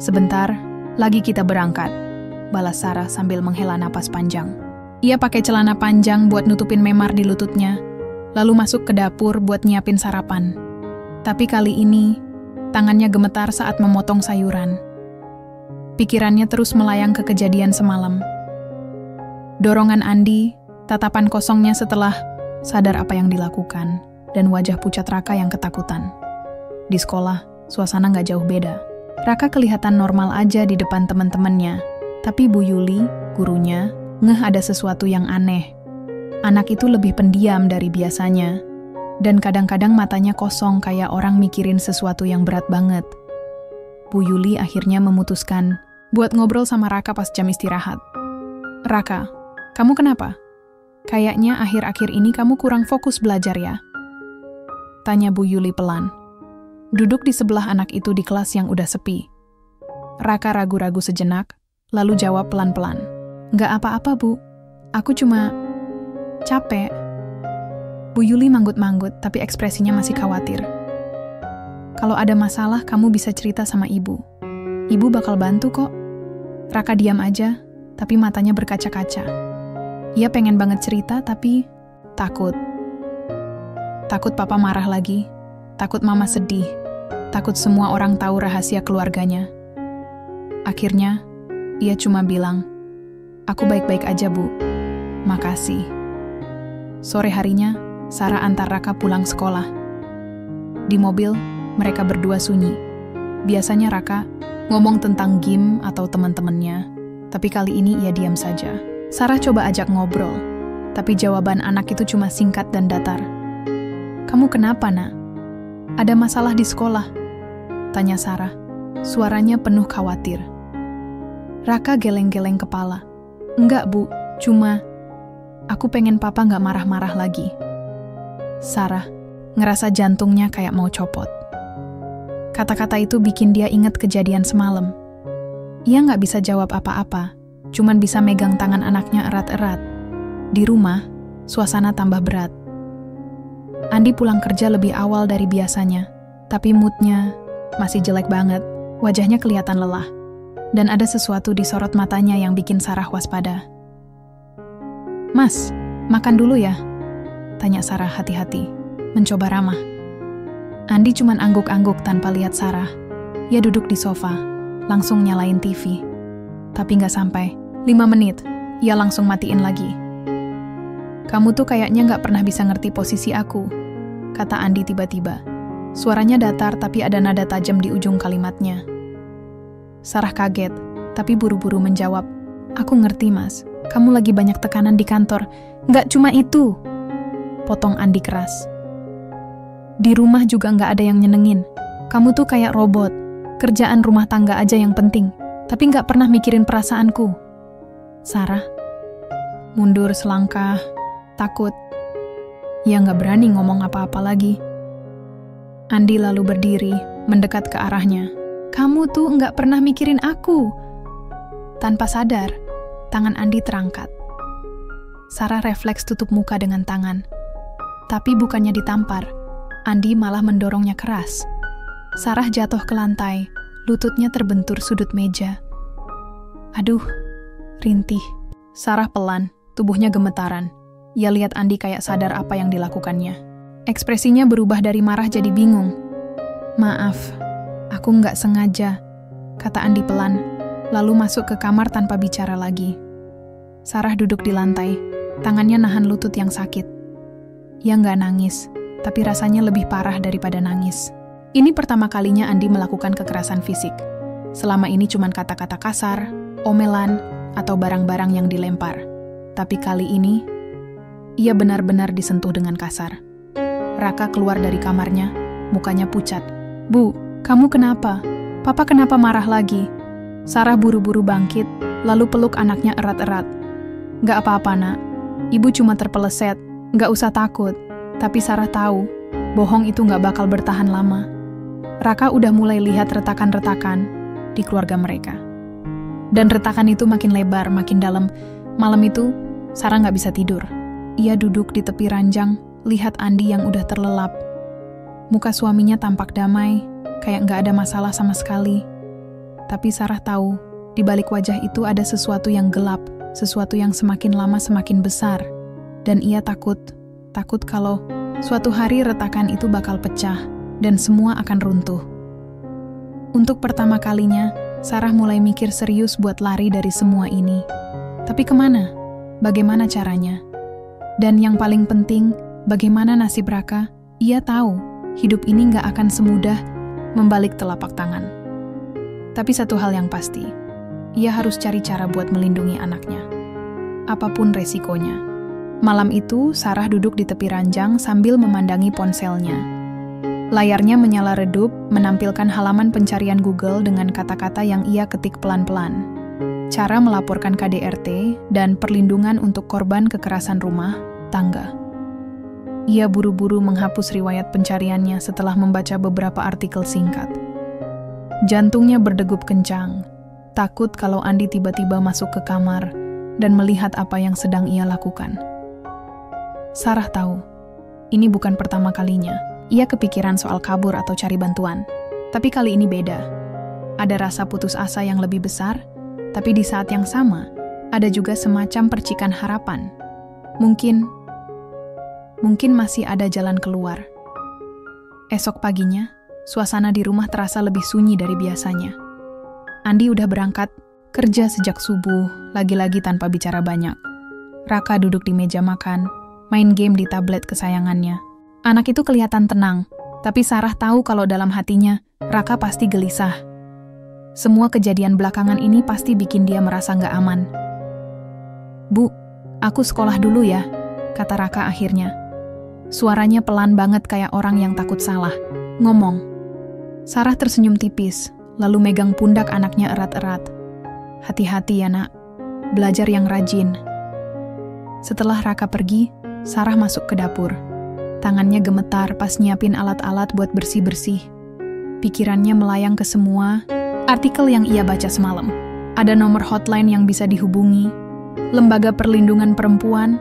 Sebentar, lagi kita berangkat," balas Sarah sambil menghela napas panjang. Ia pakai celana panjang buat nutupin memar di lututnya, lalu masuk ke dapur buat nyiapin sarapan. Tapi kali ini, tangannya gemetar saat memotong sayuran. Pikirannya terus melayang ke kejadian semalam. Dorongan Andi, tatapan kosongnya setelah sadar apa yang dilakukan, dan wajah pucat Raka yang ketakutan. Di sekolah, suasana nggak jauh beda. Raka kelihatan normal aja di depan teman-temannya, tapi Bu Yuli, gurunya, ngeh ada sesuatu yang aneh. Anak itu lebih pendiam dari biasanya, dan kadang-kadang matanya kosong kayak orang mikirin sesuatu yang berat banget. Bu Yuli akhirnya memutuskan buat ngobrol sama Raka pas jam istirahat. "Raka, kamu kenapa? Kayaknya akhir-akhir ini kamu kurang fokus belajar ya?" tanya Bu Yuli pelan. Duduk di sebelah anak itu di kelas yang udah sepi. Raka ragu-ragu sejenak, lalu jawab pelan-pelan. "Nggak apa-apa, Bu. Aku cuma capek." Bu Yuli manggut-manggut, tapi ekspresinya masih khawatir. "Kalau ada masalah, kamu bisa cerita sama ibu. Ibu bakal bantu kok." Raka diam aja, tapi matanya berkaca-kaca. Ia pengen banget cerita, tapi takut. Takut papa marah lagi, takut mama sedih, takut semua orang tahu rahasia keluarganya. Akhirnya, ia cuma bilang, "Aku baik-baik aja, Bu. Makasih." Sore harinya, Sarah antar Raka pulang sekolah. Di mobil, mereka berdua sunyi. Biasanya Raka ngomong tentang game atau teman-temannya, tapi kali ini ia diam saja. Sarah coba ajak ngobrol, tapi jawaban anak itu cuma singkat dan datar. "Kamu kenapa, Nak? Ada masalah di sekolah?" tanya Sarah. Suaranya penuh khawatir. Raka geleng-geleng kepala. "Enggak, Bu, cuma aku pengen papa nggak marah-marah lagi." Sarah ngerasa jantungnya kayak mau copot. Kata-kata itu bikin dia ingat kejadian semalam. Ia nggak bisa jawab apa-apa, cuman bisa megang tangan anaknya erat-erat. Di rumah, suasana tambah berat. Andi pulang kerja lebih awal dari biasanya, tapi moodnya masih jelek banget. Wajahnya kelihatan lelah, dan ada sesuatu di sorot matanya yang bikin Sarah waspada. "Mas, makan dulu ya." Tanya Sarah hati-hati, mencoba ramah. Andi cuman angguk-angguk tanpa lihat Sarah. Ia duduk di sofa, langsung nyalain TV. Tapi nggak sampai 5 menit, ia langsung matiin lagi. Kamu tuh kayaknya nggak pernah bisa ngerti posisi aku, kata Andi tiba-tiba. Suaranya datar tapi ada nada tajam di ujung kalimatnya. Sarah kaget, tapi buru-buru menjawab, aku ngerti mas, kamu lagi banyak tekanan di kantor. Nggak cuma itu, potong Andi keras. Di rumah juga nggak ada yang nyenengin. Kamu tuh kayak robot, kerjaan rumah tangga aja yang penting, tapi nggak pernah mikirin perasaanku. Sarah mundur selangkah, takut. Ia nggak berani ngomong apa-apa lagi. Andi lalu berdiri, mendekat ke arahnya. Kamu tuh nggak pernah mikirin aku. Tanpa sadar, tangan Andi terangkat. Sarah refleks tutup muka dengan tangan. Tapi bukannya ditampar, Andi malah mendorongnya keras. Sarah jatuh ke lantai, lututnya terbentur sudut meja. Aduh, rintih. Sarah pelan, tubuhnya gemetaran. Ia lihat Andi kayak sadar apa yang dilakukannya. Ekspresinya berubah dari marah jadi bingung. Maaf, aku nggak sengaja, kata Andi pelan, lalu masuk ke kamar tanpa bicara lagi. Sarah duduk di lantai, tangannya nahan lutut yang sakit. Ia nggak nangis, tapi rasanya lebih parah daripada nangis. Ini pertama kalinya Andi melakukan kekerasan fisik. Selama ini cuma kata-kata kasar, omelan, atau barang-barang yang dilempar. Tapi kali ini, ia benar-benar disentuh dengan kasar. Raka keluar dari kamarnya, mukanya pucat. Bu, kamu kenapa? Papa kenapa marah lagi? Sarah buru-buru bangkit, lalu peluk anaknya erat-erat. Gak apa-apa nak, ibu cuma terpeleset, gak usah takut. Tapi Sarah tahu, bohong itu gak bakal bertahan lama. Raka udah mulai lihat retakan-retakan di keluarga mereka. Dan retakan itu makin lebar, makin dalam. Malam itu, Sarah gak bisa tidur. Ia duduk di tepi ranjang, lihat Andi yang udah terlelap. Muka suaminya tampak damai, kayak gak ada masalah sama sekali. Tapi Sarah tahu, di balik wajah itu ada sesuatu yang gelap, sesuatu yang semakin lama semakin besar. Dan ia takut kalau suatu hari retakan itu bakal pecah dan semua akan runtuh. Untuk pertama kalinya, Sarah mulai mikir serius buat lari dari semua ini. Tapi kemana? Bagaimana caranya? Dan yang paling penting, bagaimana nasib Raka? Ia tahu, hidup ini gak akan semudah membalik telapak tangan. Tapi satu hal yang pasti, ia harus cari cara buat melindungi anaknya. Apapun resikonya. Malam itu, Sarah duduk di tepi ranjang sambil memandangi ponselnya. Layarnya menyala redup, menampilkan halaman pencarian Google dengan kata-kata yang ia ketik pelan-pelan. Cara melaporkan KDRT dan perlindungan untuk korban kekerasan rumah tangga. Ia buru-buru menghapus riwayat pencariannya setelah membaca beberapa artikel singkat. Jantungnya berdegup kencang, takut kalau Andi tiba-tiba masuk ke kamar dan melihat apa yang sedang ia lakukan. Sarah tahu, ini bukan pertama kalinya. Ia kepikiran soal kabur atau cari bantuan. Tapi kali ini beda. Ada rasa putus asa yang lebih besar, tapi di saat yang sama, ada juga semacam percikan harapan. Mungkin masih ada jalan keluar. Esok paginya, suasana di rumah terasa lebih sunyi dari biasanya. Andi udah berangkat, kerja sejak subuh, lagi-lagi tanpa bicara banyak. Raka duduk di meja makan, main game di tablet kesayangannya. Anak itu kelihatan tenang, tapi Sarah tahu kalau dalam hatinya, Raka pasti gelisah. Semua kejadian belakangan ini pasti bikin dia merasa nggak aman. Bu, aku sekolah dulu ya, kata Raka akhirnya. Suaranya pelan banget kayak orang yang takut salah. Ngomong. Sarah tersenyum tipis, lalu megang pundak anaknya erat-erat. Hati-hati ya nak, belajar yang rajin. Setelah Raka pergi, Sarah masuk ke dapur. Tangannya gemetar pas nyiapin alat-alat buat bersih-bersih. Pikirannya melayang ke semua artikel yang ia baca semalam. Ada nomor hotline yang bisa dihubungi, lembaga perlindungan perempuan,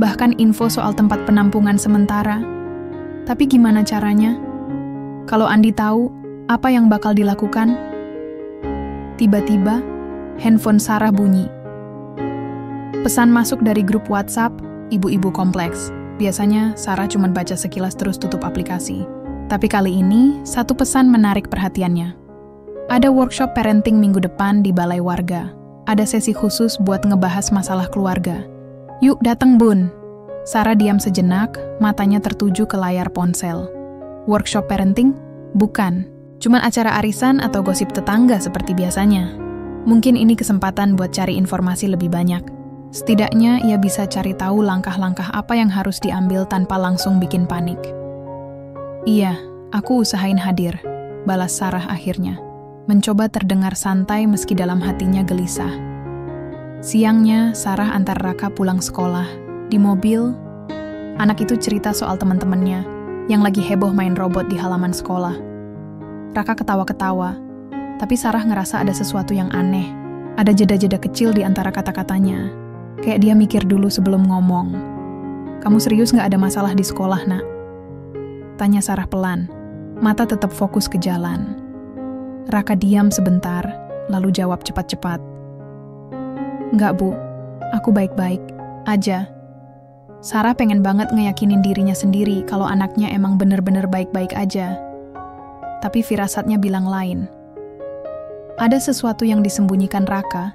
bahkan info soal tempat penampungan sementara. Tapi gimana caranya? Kalau Andi tahu apa yang bakal dilakukan? Tiba-tiba, handphone Sarah bunyi. Pesan masuk dari grup WhatsApp ibu-ibu kompleks. Biasanya Sarah cuma baca sekilas terus tutup aplikasi. Tapi kali ini, satu pesan menarik perhatiannya. Ada workshop parenting minggu depan di balai warga. Ada sesi khusus buat ngebahas masalah keluarga. Yuk dateng bun. Sarah diam sejenak, matanya tertuju ke layar ponsel. Workshop parenting? Bukan. Cuma acara arisan atau gosip tetangga seperti biasanya. Mungkin ini kesempatan buat cari informasi lebih banyak. Setidaknya ia bisa cari tahu langkah-langkah apa yang harus diambil tanpa langsung bikin panik. Iya, aku usahain hadir, balas Sarah akhirnya. Mencoba terdengar santai meski dalam hatinya gelisah. Siangnya, Sarah antar Raka pulang sekolah. Di mobil, anak itu cerita soal teman-temannya yang lagi heboh main robot di halaman sekolah. Raka ketawa-ketawa. Tapi Sarah ngerasa ada sesuatu yang aneh. Ada jeda-jeda kecil di antara kata-katanya. Kayak dia mikir dulu sebelum ngomong. Kamu serius gak ada masalah di sekolah, nak? Tanya Sarah pelan. Mata tetap fokus ke jalan. Raka diam sebentar, lalu jawab cepat-cepat. Enggak, Bu. Aku baik-baik aja. Sarah pengen banget ngeyakinin dirinya sendiri kalau anaknya emang bener-bener baik-baik aja. Tapi firasatnya bilang lain. Ada sesuatu yang disembunyikan Raka,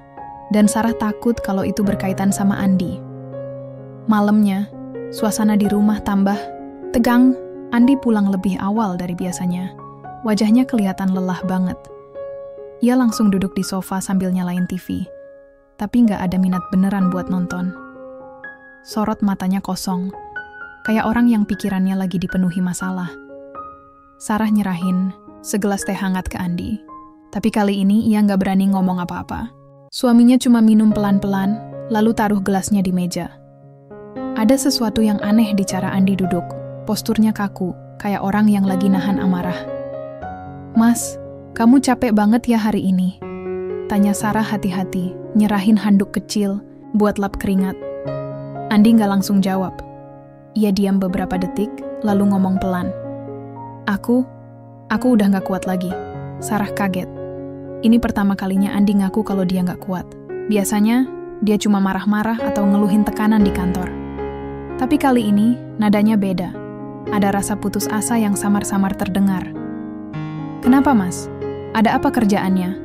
dan Sarah takut kalau itu berkaitan sama Andi. Malamnya, suasana di rumah tambah tegang. Andi pulang lebih awal dari biasanya. Wajahnya kelihatan lelah banget. Ia langsung duduk di sofa sambil nyalain TV. Tapi nggak ada minat beneran buat nonton. Sorot matanya kosong, kayak orang yang pikirannya lagi dipenuhi masalah. Sarah nyerahin segelas teh hangat ke Andi. Tapi kali ini ia nggak berani ngomong apa-apa. Suaminya cuma minum pelan-pelan, lalu taruh gelasnya di meja. Ada sesuatu yang aneh di cara Andi duduk. Posturnya kaku, kayak orang yang lagi nahan amarah. Mas, kamu capek banget ya hari ini? Tanya Sarah hati-hati, nyerahin handuk kecil buat lap keringat. Andi nggak langsung jawab. Ia diam beberapa detik, lalu ngomong pelan. Aku udah nggak kuat lagi. Sarah kaget. Ini pertama kalinya Andi ngaku kalau dia nggak kuat. Biasanya, dia cuma marah-marah atau ngeluhin tekanan di kantor. Tapi kali ini, nadanya beda. Ada rasa putus asa yang samar-samar terdengar. Kenapa, Mas? Ada apa kerjaannya?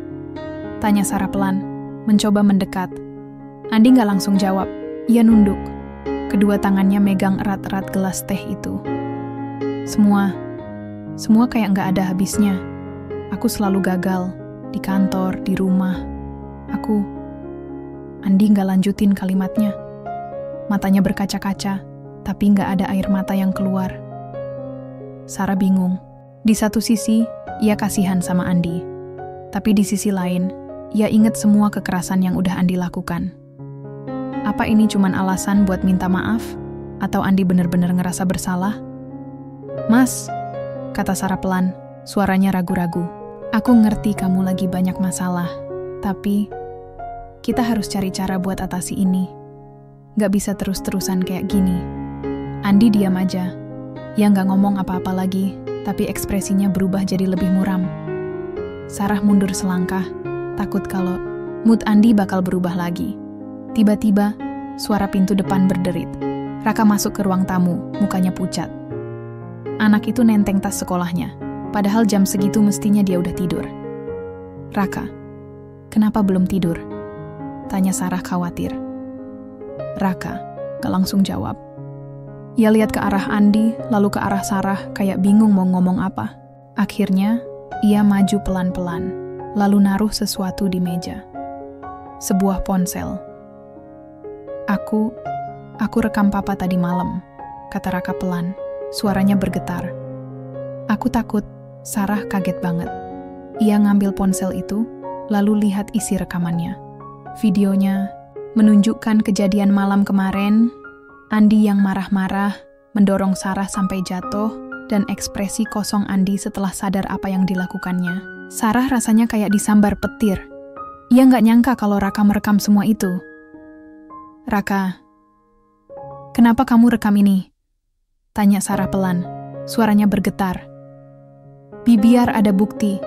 Tanya Sarah pelan, mencoba mendekat. Andi nggak langsung jawab. Ia nunduk. Kedua tangannya megang erat-erat gelas teh itu. Semua kayak nggak ada habisnya. Aku selalu gagal. Di kantor, di rumah. Andi nggak lanjutin kalimatnya. Matanya berkaca-kaca, tapi nggak ada air mata yang keluar. Sarah bingung. Di satu sisi, ia kasihan sama Andi. Tapi di sisi lain, ia ingat semua kekerasan yang udah Andi lakukan. Apa ini cuman alasan buat minta maaf? Atau Andi bener-bener ngerasa bersalah? Mas, kata Sarah pelan, suaranya ragu-ragu. Aku ngerti kamu lagi banyak masalah, tapi kita harus cari cara buat atasi ini. Gak bisa terus-terusan kayak gini. Andi diam aja. Ia gak ngomong apa-apa lagi, tapi ekspresinya berubah jadi lebih muram. Sarah mundur selangkah, takut kalau mood Andi bakal berubah lagi. Tiba-tiba, suara pintu depan berderit. Raka masuk ke ruang tamu, mukanya pucat. Anak itu nenteng tas sekolahnya. Padahal jam segitu mestinya dia udah tidur. Raka, kenapa belum tidur? Tanya Sarah khawatir. Raka gak langsung jawab. Ia lihat ke arah Andi, lalu ke arah Sarah kayak bingung mau ngomong apa. Akhirnya, ia maju pelan-pelan, lalu naruh sesuatu di meja. Sebuah ponsel. Aku rekam papa tadi malam, kata Raka pelan. Suaranya bergetar. Aku takut. Sarah kaget banget. Ia ngambil ponsel itu, lalu lihat isi rekamannya. Videonya menunjukkan kejadian malam kemarin, Andi yang marah-marah, mendorong Sarah sampai jatuh, dan ekspresi kosong Andi setelah sadar apa yang dilakukannya. Sarah rasanya kayak disambar petir. Ia nggak nyangka kalau Raka merekam semua itu. Raka, kenapa kamu rekam ini? Tanya Sarah pelan, suaranya bergetar. Biar ada bukti.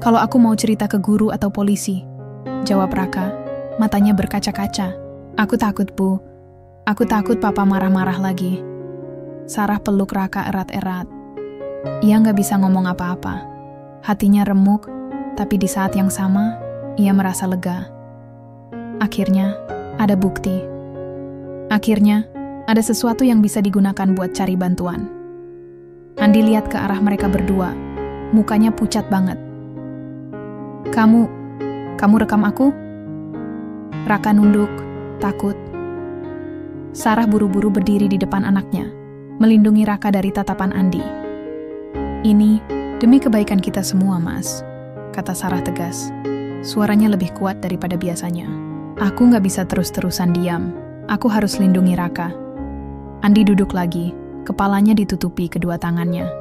Kalau aku mau cerita ke guru atau polisi, jawab Raka, matanya berkaca-kaca. Aku takut, Bu. Aku takut papa marah-marah lagi. Sarah peluk Raka erat-erat. Ia nggak bisa ngomong apa-apa. Hatinya remuk, tapi di saat yang sama, ia merasa lega. Akhirnya, ada bukti. Akhirnya, ada sesuatu yang bisa digunakan buat cari bantuan. Andi lihat ke arah mereka berdua. Mukanya pucat banget. Kamu rekam aku? Raka nunduk, takut. Sarah buru-buru berdiri di depan anaknya, melindungi Raka dari tatapan Andi. Ini demi kebaikan kita semua, Mas, kata Sarah tegas. Suaranya lebih kuat daripada biasanya. Aku nggak bisa terus-terusan diam. Aku harus lindungi Raka. Andi duduk lagi, kepalanya ditutupi kedua tangannya.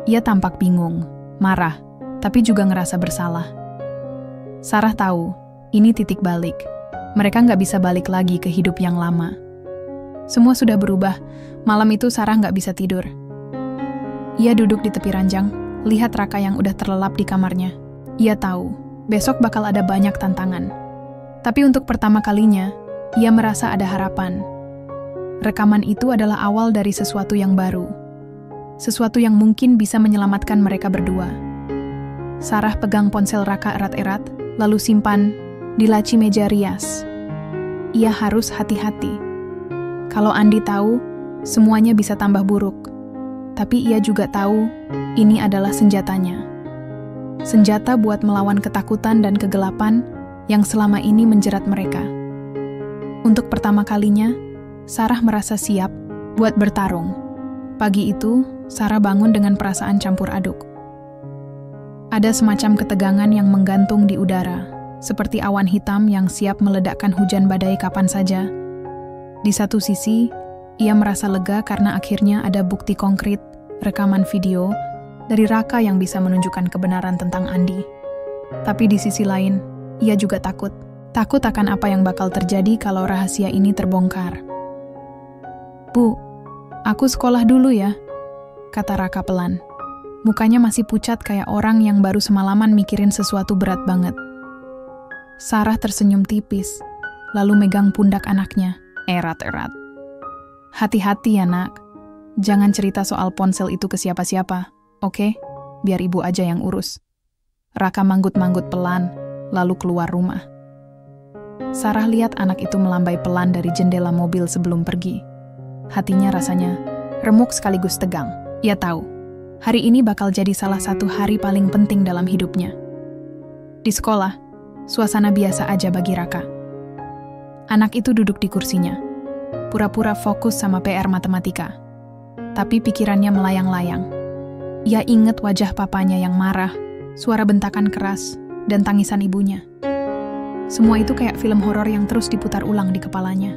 Ia tampak bingung, marah, tapi juga ngerasa bersalah. Sarah tahu, ini titik balik. Mereka nggak bisa balik lagi ke hidup yang lama. Semua sudah berubah. Malam itu Sarah nggak bisa tidur. Ia duduk di tepi ranjang, lihat Raka yang udah terlelap di kamarnya. Ia tahu, besok bakal ada banyak tantangan. Tapi untuk pertama kalinya, ia merasa ada harapan. Rekaman itu adalah awal dari sesuatu yang baru. Sesuatu yang mungkin bisa menyelamatkan mereka berdua. Sarah pegang ponsel Raka erat-erat, lalu simpan di laci meja rias. Ia harus hati-hati. Kalau Andi tahu, semuanya bisa tambah buruk. Tapi ia juga tahu, ini adalah senjatanya. Senjata buat melawan ketakutan dan kegelapan yang selama ini menjerat mereka. Untuk pertama kalinya, Sarah merasa siap buat bertarung. Pagi itu, Sarah bangun dengan perasaan campur aduk. Ada semacam ketegangan yang menggantung di udara, seperti awan hitam yang siap meledakkan hujan badai kapan saja. Di satu sisi, ia merasa lega karena akhirnya ada bukti konkret, rekaman video, dari Raka yang bisa menunjukkan kebenaran tentang Andi. Tapi di sisi lain, ia juga takut. Takut akan apa yang bakal terjadi kalau rahasia ini terbongkar. Bu, aku sekolah dulu ya, kata Raka pelan. Mukanya masih pucat kayak orang yang baru semalaman mikirin sesuatu berat banget. Sarah tersenyum tipis, lalu megang pundak anaknya, erat-erat. Hati-hati ya nak, jangan cerita soal ponsel itu ke siapa-siapa, oke? Biar ibu aja yang urus. Raka manggut-manggut pelan, lalu keluar rumah. Sarah lihat anak itu melambai pelan dari jendela mobil sebelum pergi. Hatinya rasanya remuk sekaligus tegang. Ia tahu, hari ini bakal jadi salah satu hari paling penting dalam hidupnya. Di sekolah, suasana biasa aja bagi Raka. Anak itu duduk di kursinya, pura-pura fokus sama PR matematika. Tapi pikirannya melayang-layang. Ia ingat wajah papanya yang marah, suara bentakan keras, dan tangisan ibunya. Semua itu kayak film horor yang terus diputar ulang di kepalanya.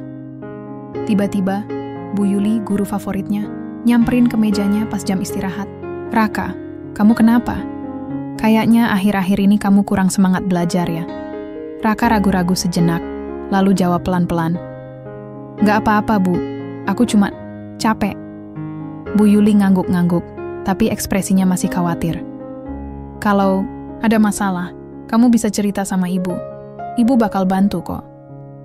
Tiba-tiba, Bu Yuli, guru favoritnya, nyamperin ke mejanya pas jam istirahat. Raka, kamu kenapa? Kayaknya akhir-akhir ini kamu kurang semangat belajar ya. Raka ragu-ragu sejenak, lalu jawab pelan-pelan. Gak apa-apa Bu, aku cuma capek. Bu Yuli ngangguk-ngangguk, tapi ekspresinya masih khawatir. Kalau ada masalah, kamu bisa cerita sama ibu. Ibu bakal bantu kok.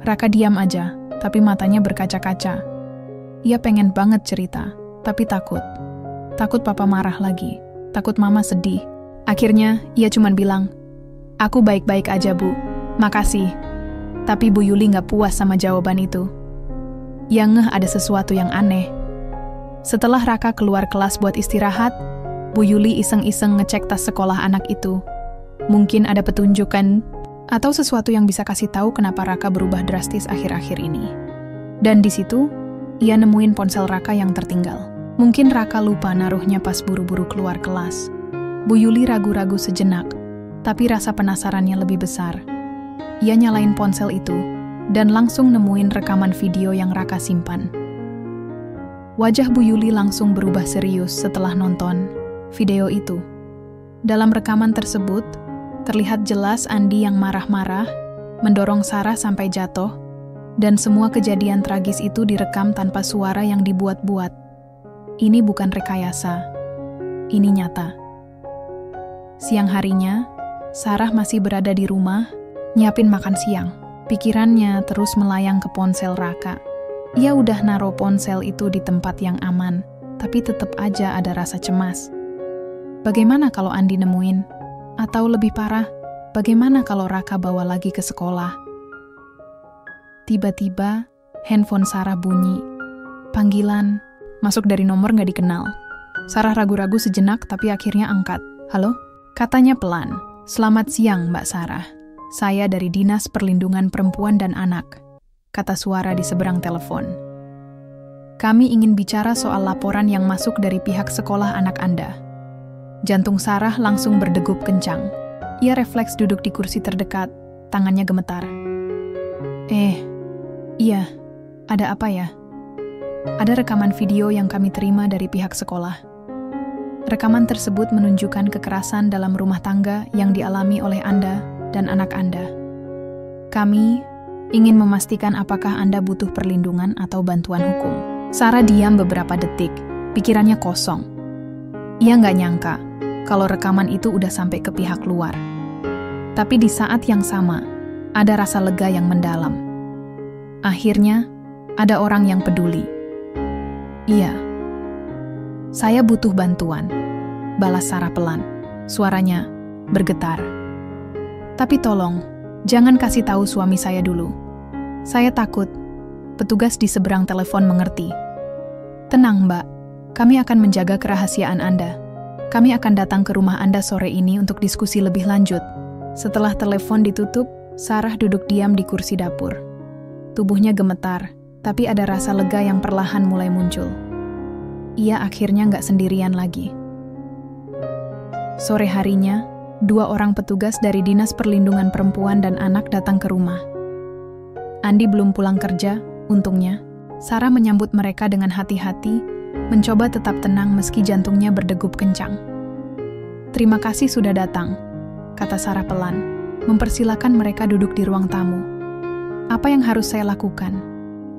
Raka diam aja, tapi matanya berkaca-kaca. Ia pengen banget cerita, tapi takut. Takut papa marah lagi, takut mama sedih. Akhirnya, ia cuma bilang, aku baik-baik aja Bu, makasih. Tapi Bu Yuli gak puas sama jawaban itu. Ia ngeh ada sesuatu yang aneh. Setelah Raka keluar kelas buat istirahat, Bu Yuli iseng-iseng ngecek tas sekolah anak itu. Mungkin ada petunjukan atau sesuatu yang bisa kasih tahu kenapa Raka berubah drastis akhir-akhir ini. Dan di situ, ia nemuin ponsel Raka yang tertinggal. Mungkin Raka lupa naruhnya pas buru-buru keluar kelas. Bu Yuli ragu-ragu sejenak, tapi rasa penasarannya lebih besar. Ia nyalain ponsel itu, dan langsung nemuin rekaman video yang Raka simpan. Wajah Bu Yuli langsung berubah serius setelah nonton video itu. Dalam rekaman tersebut, terlihat jelas Andi yang marah-marah, mendorong Sarah sampai jatuh, dan semua kejadian tragis itu direkam tanpa suara yang dibuat-buat. Ini bukan rekayasa, ini nyata. Siang harinya, Sarah masih berada di rumah, nyiapin makan siang. Pikirannya terus melayang ke ponsel Raka. Ia udah naruh ponsel itu di tempat yang aman, tapi tetap aja ada rasa cemas. Bagaimana kalau Andi nemuin? Atau lebih parah, bagaimana kalau Raka bawa lagi ke sekolah? Tiba-tiba, handphone Sarah bunyi. Panggilan, masuk dari nomor gak dikenal. Sarah ragu-ragu sejenak tapi akhirnya angkat. Halo? Katanya pelan. Selamat siang, Mbak Sarah. Saya dari Dinas Perlindungan Perempuan dan Anak, kata suara di seberang telepon. Kami ingin bicara soal laporan yang masuk dari pihak sekolah anak Anda. Jantung Sarah langsung berdegup kencang. Ia refleks duduk di kursi terdekat, tangannya gemetar. Iya, ada apa ya? Ada rekaman video yang kami terima dari pihak sekolah. Rekaman tersebut menunjukkan kekerasan dalam rumah tangga yang dialami oleh Anda dan anak Anda. Kami ingin memastikan apakah Anda butuh perlindungan atau bantuan hukum. Sarah diam beberapa detik, pikirannya kosong. Ia nggak nyangka kalau rekaman itu udah sampai ke pihak luar. Tapi di saat yang sama, ada rasa lega yang mendalam. Akhirnya, ada orang yang peduli. Iya, saya butuh bantuan, balas Sarah pelan. Suaranya bergetar. Tapi tolong, jangan kasih tahu suami saya dulu. Saya takut. Petugas di seberang telepon mengerti. Tenang, Mbak. Kami akan menjaga kerahasiaan Anda. Kami akan datang ke rumah Anda sore ini untuk diskusi lebih lanjut. Setelah telepon ditutup, Sarah duduk diam di kursi dapur. Tubuhnya gemetar, tapi ada rasa lega yang perlahan mulai muncul. Ia akhirnya nggak sendirian lagi. Sore harinya, 2 orang petugas dari Dinas Perlindungan Perempuan dan Anak datang ke rumah. Andi belum pulang kerja, untungnya. Sarah menyambut mereka dengan hati-hati, mencoba tetap tenang meski jantungnya berdegup kencang. Terima kasih sudah datang, kata Sarah pelan, mempersilakan mereka duduk di ruang tamu. Apa yang harus saya lakukan?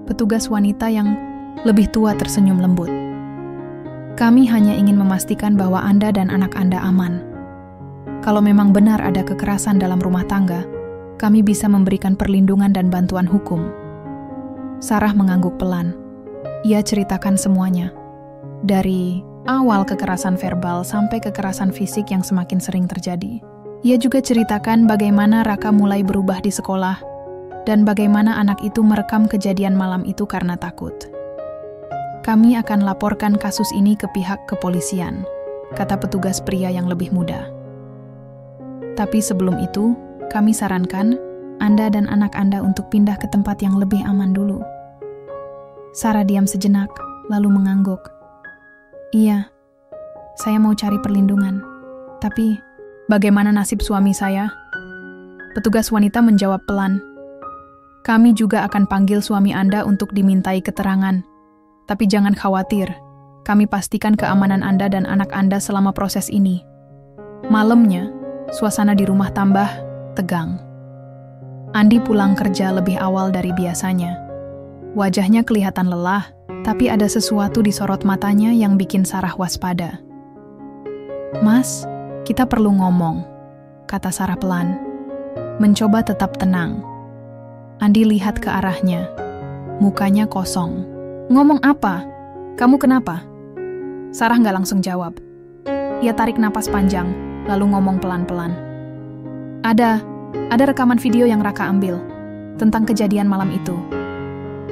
Petugas wanita yang lebih tua tersenyum lembut. Kami hanya ingin memastikan bahwa Anda dan anak Anda aman. Kalau memang benar ada kekerasan dalam rumah tangga, kami bisa memberikan perlindungan dan bantuan hukum. Sarah mengangguk pelan. Ia ceritakan semuanya. Dari awal kekerasan verbal sampai kekerasan fisik yang semakin sering terjadi. Ia juga ceritakan bagaimana Raka mulai berubah di sekolah dan bagaimana anak itu merekam kejadian malam itu karena takut. Kami akan laporkan kasus ini ke pihak kepolisian, kata petugas pria yang lebih muda. Tapi sebelum itu, kami sarankan Anda dan anak Anda untuk pindah ke tempat yang lebih aman dulu. Sarah diam sejenak, lalu mengangguk. Iya, saya mau cari perlindungan. Tapi, bagaimana nasib suami saya? Petugas wanita menjawab pelan. Kami juga akan panggil suami Anda untuk dimintai keterangan. Tapi jangan khawatir, kami pastikan keamanan Anda dan anak Anda selama proses ini. Malamnya, suasana di rumah tambah tegang. Andi pulang kerja lebih awal dari biasanya. Wajahnya kelihatan lelah, tapi ada sesuatu di sorot matanya yang bikin Sarah waspada. Mas, kita perlu ngomong, kata Sarah pelan. Mencoba tetap tenang. Andi lihat ke arahnya. Mukanya kosong. Ngomong apa? Kamu kenapa? Sarah nggak langsung jawab. Ia tarik napas panjang, lalu ngomong pelan-pelan. Ada rekaman video yang Raka ambil tentang kejadian malam itu.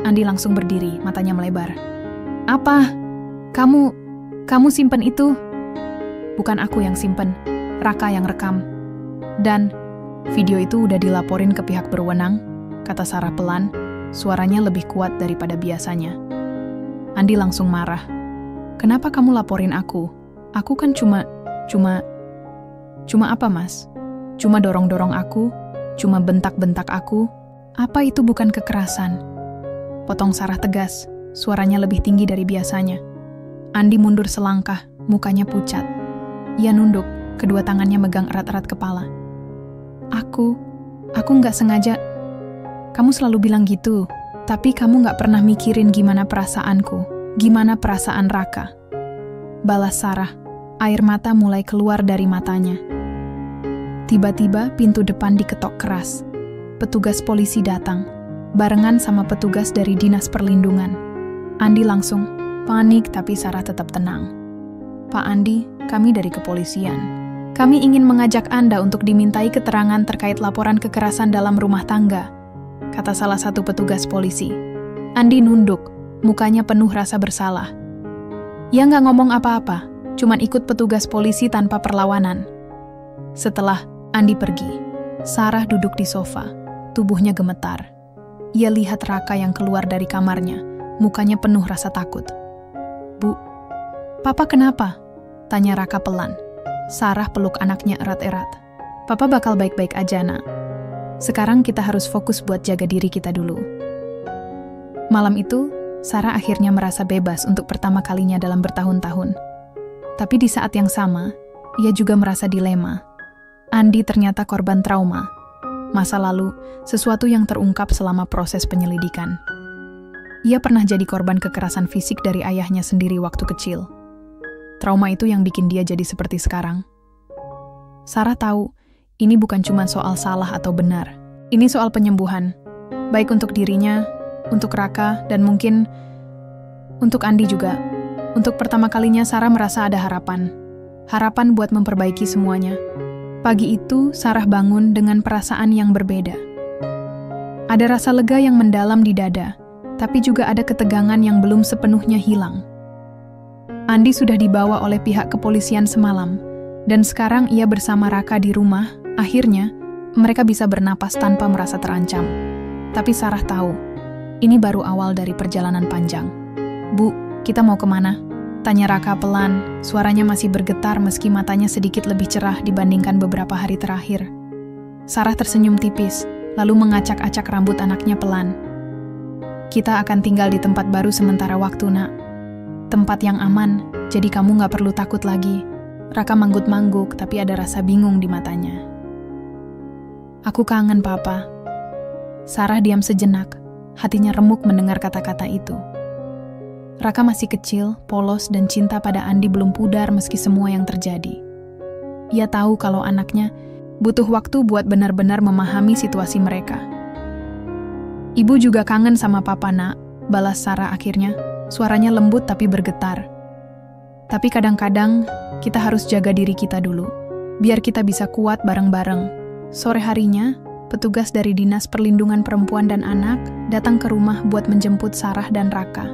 Andi langsung berdiri, matanya melebar. Apa? Kamu simpen itu? Bukan aku yang simpen, Raka yang rekam. Dan video itu udah dilaporin ke pihak berwenang, kata Sarah pelan, suaranya lebih kuat daripada biasanya. Andi langsung marah. Kenapa kamu laporin aku? Aku kan cuma apa, Mas? Cuma dorong-dorong aku, cuma bentak-bentak aku. Apa itu bukan kekerasan? Potong Sarah tegas, suaranya lebih tinggi dari biasanya. Andi mundur selangkah, mukanya pucat. Ia nunduk, kedua tangannya megang erat-erat kepala. Aku nggak sengaja. Kamu selalu bilang gitu. Tapi kamu gak pernah mikirin gimana perasaanku, gimana perasaan Raka. Balas Sarah, air mata mulai keluar dari matanya. Tiba-tiba pintu depan diketok keras. Petugas polisi datang. barengan sama petugas dari Dinas Perlindungan. Andi langsung panik, tapi Sarah tetap tenang. "Pak Andi, kami dari kepolisian. Kami ingin mengajak Anda untuk dimintai keterangan terkait laporan kekerasan dalam rumah tangga," kata salah satu petugas polisi. Andi nunduk, mukanya penuh rasa bersalah. Ia nggak ngomong apa-apa, cuman ikut petugas polisi tanpa perlawanan. Setelah Andi pergi, Sarah duduk di sofa, tubuhnya gemetar. Ia lihat Raka yang keluar dari kamarnya, mukanya penuh rasa takut. "Bu, Papa kenapa?" tanya Raka pelan. Sarah peluk anaknya erat-erat. "Papa bakal baik-baik aja, Nak. Sekarang kita harus fokus buat jaga diri kita dulu." Malam itu, Sarah akhirnya merasa bebas untuk pertama kalinya dalam bertahun-tahun. Tapi di saat yang sama, ia juga merasa dilema. Andi ternyata korban trauma. Masa lalu, sesuatu yang terungkap selama proses penyelidikan. Ia pernah jadi korban kekerasan fisik dari ayahnya sendiri waktu kecil. Trauma itu yang bikin dia jadi seperti sekarang. Sarah tahu, ini bukan cuma soal salah atau benar. Ini soal penyembuhan. Baik untuk dirinya, untuk Raka, dan mungkin untuk Andi juga. Untuk pertama kalinya Sarah merasa ada harapan. Harapan buat memperbaiki semuanya. Pagi itu, Sarah bangun dengan perasaan yang berbeda. Ada rasa lega yang mendalam di dada, tapi juga ada ketegangan yang belum sepenuhnya hilang. Andi sudah dibawa oleh pihak kepolisian semalam, dan sekarang ia bersama Raka di rumah. Akhirnya, mereka bisa bernapas tanpa merasa terancam. Tapi Sarah tahu, ini baru awal dari perjalanan panjang. "Bu, kita mau kemana?" tanya Raka pelan, suaranya masih bergetar meski matanya sedikit lebih cerah dibandingkan beberapa hari terakhir. Sarah tersenyum tipis, lalu mengacak-acak rambut anaknya pelan. "Kita akan tinggal di tempat baru sementara waktu, Nak. Tempat yang aman, jadi kamu nggak perlu takut lagi." Raka manggut-mangguk, tapi ada rasa bingung di matanya. "Aku kangen, Papa." Sarah diam sejenak, hatinya remuk mendengar kata-kata itu. Raka masih kecil, polos, dan cinta pada Andi belum pudar meski semua yang terjadi. Ia tahu kalau anaknya butuh waktu buat benar-benar memahami situasi mereka. "Ibu juga kangen sama Papa, Nak," balas Sarah akhirnya. Suaranya lembut tapi bergetar. "Tapi kadang-kadang kita harus jaga diri kita dulu, biar kita bisa kuat bareng-bareng." Sore harinya, petugas dari Dinas Perlindungan Perempuan dan Anak datang ke rumah buat menjemput Sarah dan Raka.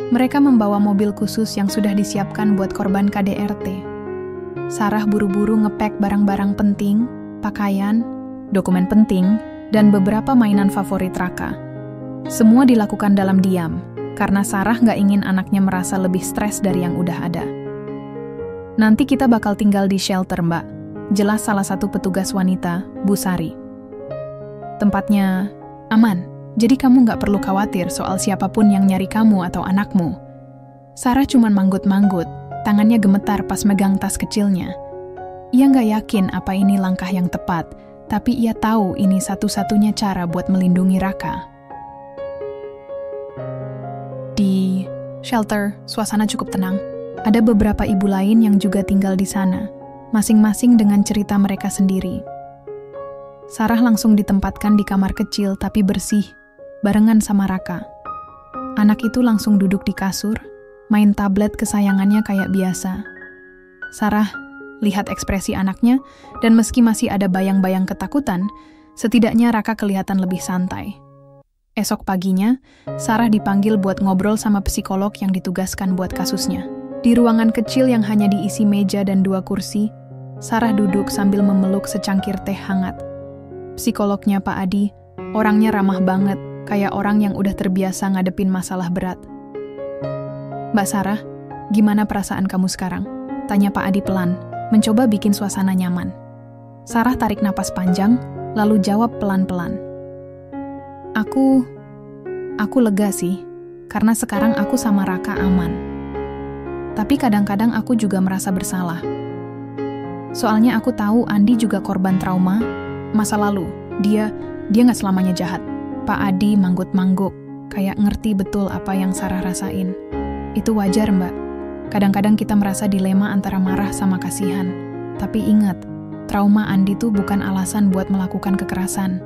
Mereka membawa mobil khusus yang sudah disiapkan buat korban KDRT. Sarah buru-buru ngepek barang-barang penting, pakaian, dokumen penting, dan beberapa mainan favorit Raka. Semua dilakukan dalam diam, karena Sarah nggak ingin anaknya merasa lebih stres dari yang udah ada. "Nanti kita bakal tinggal di shelter, Mbak," jelas salah satu petugas wanita, Bu Sari. "Tempatnya aman. Jadi kamu nggak perlu khawatir soal siapapun yang nyari kamu atau anakmu." Sarah cuman manggut-manggut, tangannya gemetar pas megang tas kecilnya. Ia nggak yakin apa ini langkah yang tepat, tapi ia tahu ini satu-satunya cara buat melindungi Raka. Di shelter, suasana cukup tenang. Ada beberapa ibu lain yang juga tinggal di sana, masing-masing dengan cerita mereka sendiri. Sarah langsung ditempatkan di kamar kecil tapi bersih, barengan sama Raka. Anak itu langsung duduk di kasur, main tablet kesayangannya kayak biasa. Sarah lihat ekspresi anaknya, dan meski masih ada bayang-bayang ketakutan, setidaknya Raka kelihatan lebih santai. Esok paginya, Sarah dipanggil buat ngobrol sama psikolog yang ditugaskan buat kasusnya. Di ruangan kecil yang hanya diisi meja dan 2 kursi, Sarah duduk sambil memeluk secangkir teh hangat. Psikolognya Pak Adi, orangnya ramah banget, kayak orang yang udah terbiasa ngadepin masalah berat. "Mbak Sarah, gimana perasaan kamu sekarang?" tanya Pak Adi pelan, mencoba bikin suasana nyaman. Sarah tarik napas panjang, lalu jawab pelan-pelan. Aku lega sih, karena sekarang aku sama Raka aman. Tapi kadang-kadang aku juga merasa bersalah. Soalnya aku tahu Andi juga korban trauma, masa lalu. Dia nggak selamanya jahat. Pak Adi manggut-mangguk, kayak ngerti betul apa yang Sarah rasain. "Itu wajar, Mbak. Kadang-kadang kita merasa dilema antara marah sama kasihan. Tapi ingat, trauma Andi tuh bukan alasan buat melakukan kekerasan.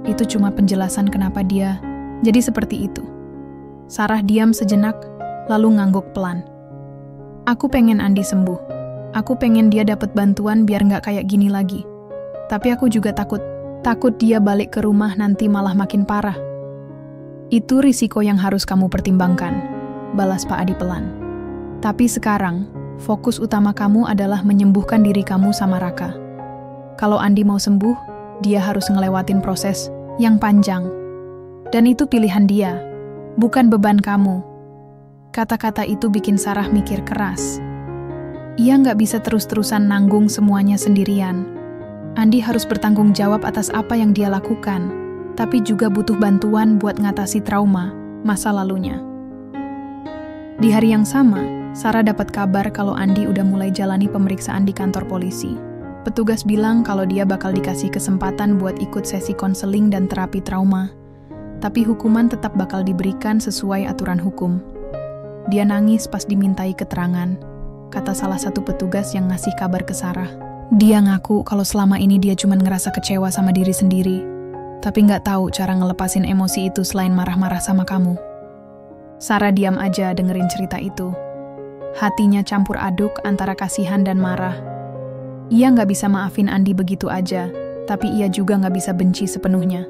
Itu cuma penjelasan kenapa dia jadi seperti itu. Sarah diam sejenak, lalu ngangguk pelan. Aku pengen Andi sembuh. Aku pengen dia dapat bantuan biar nggak kayak gini lagi. Tapi aku juga takut dia balik ke rumah nanti malah makin parah. Itu risiko yang harus kamu pertimbangkan, balas Pak Adi pelan. Tapi sekarang, fokus utama kamu adalah menyembuhkan diri kamu sama Raka. Kalau Andi mau sembuh, dia harus ngelewatin proses yang panjang. Dan itu pilihan dia, bukan beban kamu. Kata-kata itu bikin Sarah mikir keras. Ia nggak bisa terus-terusan nanggung semuanya sendirian. Andi harus bertanggung jawab atas apa yang dia lakukan, tapi juga butuh bantuan buat ngatasi trauma masa lalunya. Di hari yang sama, Sarah dapat kabar kalau Andi udah mulai jalani pemeriksaan di kantor polisi. Petugas bilang kalau dia bakal dikasih kesempatan buat ikut sesi konseling dan terapi trauma, tapi hukuman tetap bakal diberikan sesuai aturan hukum. Dia nangis pas dimintai keterangan, kata salah satu petugas yang ngasih kabar ke Sarah. Dia ngaku kalau selama ini dia cuma ngerasa kecewa sama diri sendiri, tapi nggak tahu cara ngelepasin emosi itu selain marah-marah sama kamu. Sarah diam aja dengerin cerita itu. Hatinya campur aduk antara kasihan dan marah. Ia nggak bisa maafin Andi begitu aja, tapi ia juga nggak bisa benci sepenuhnya.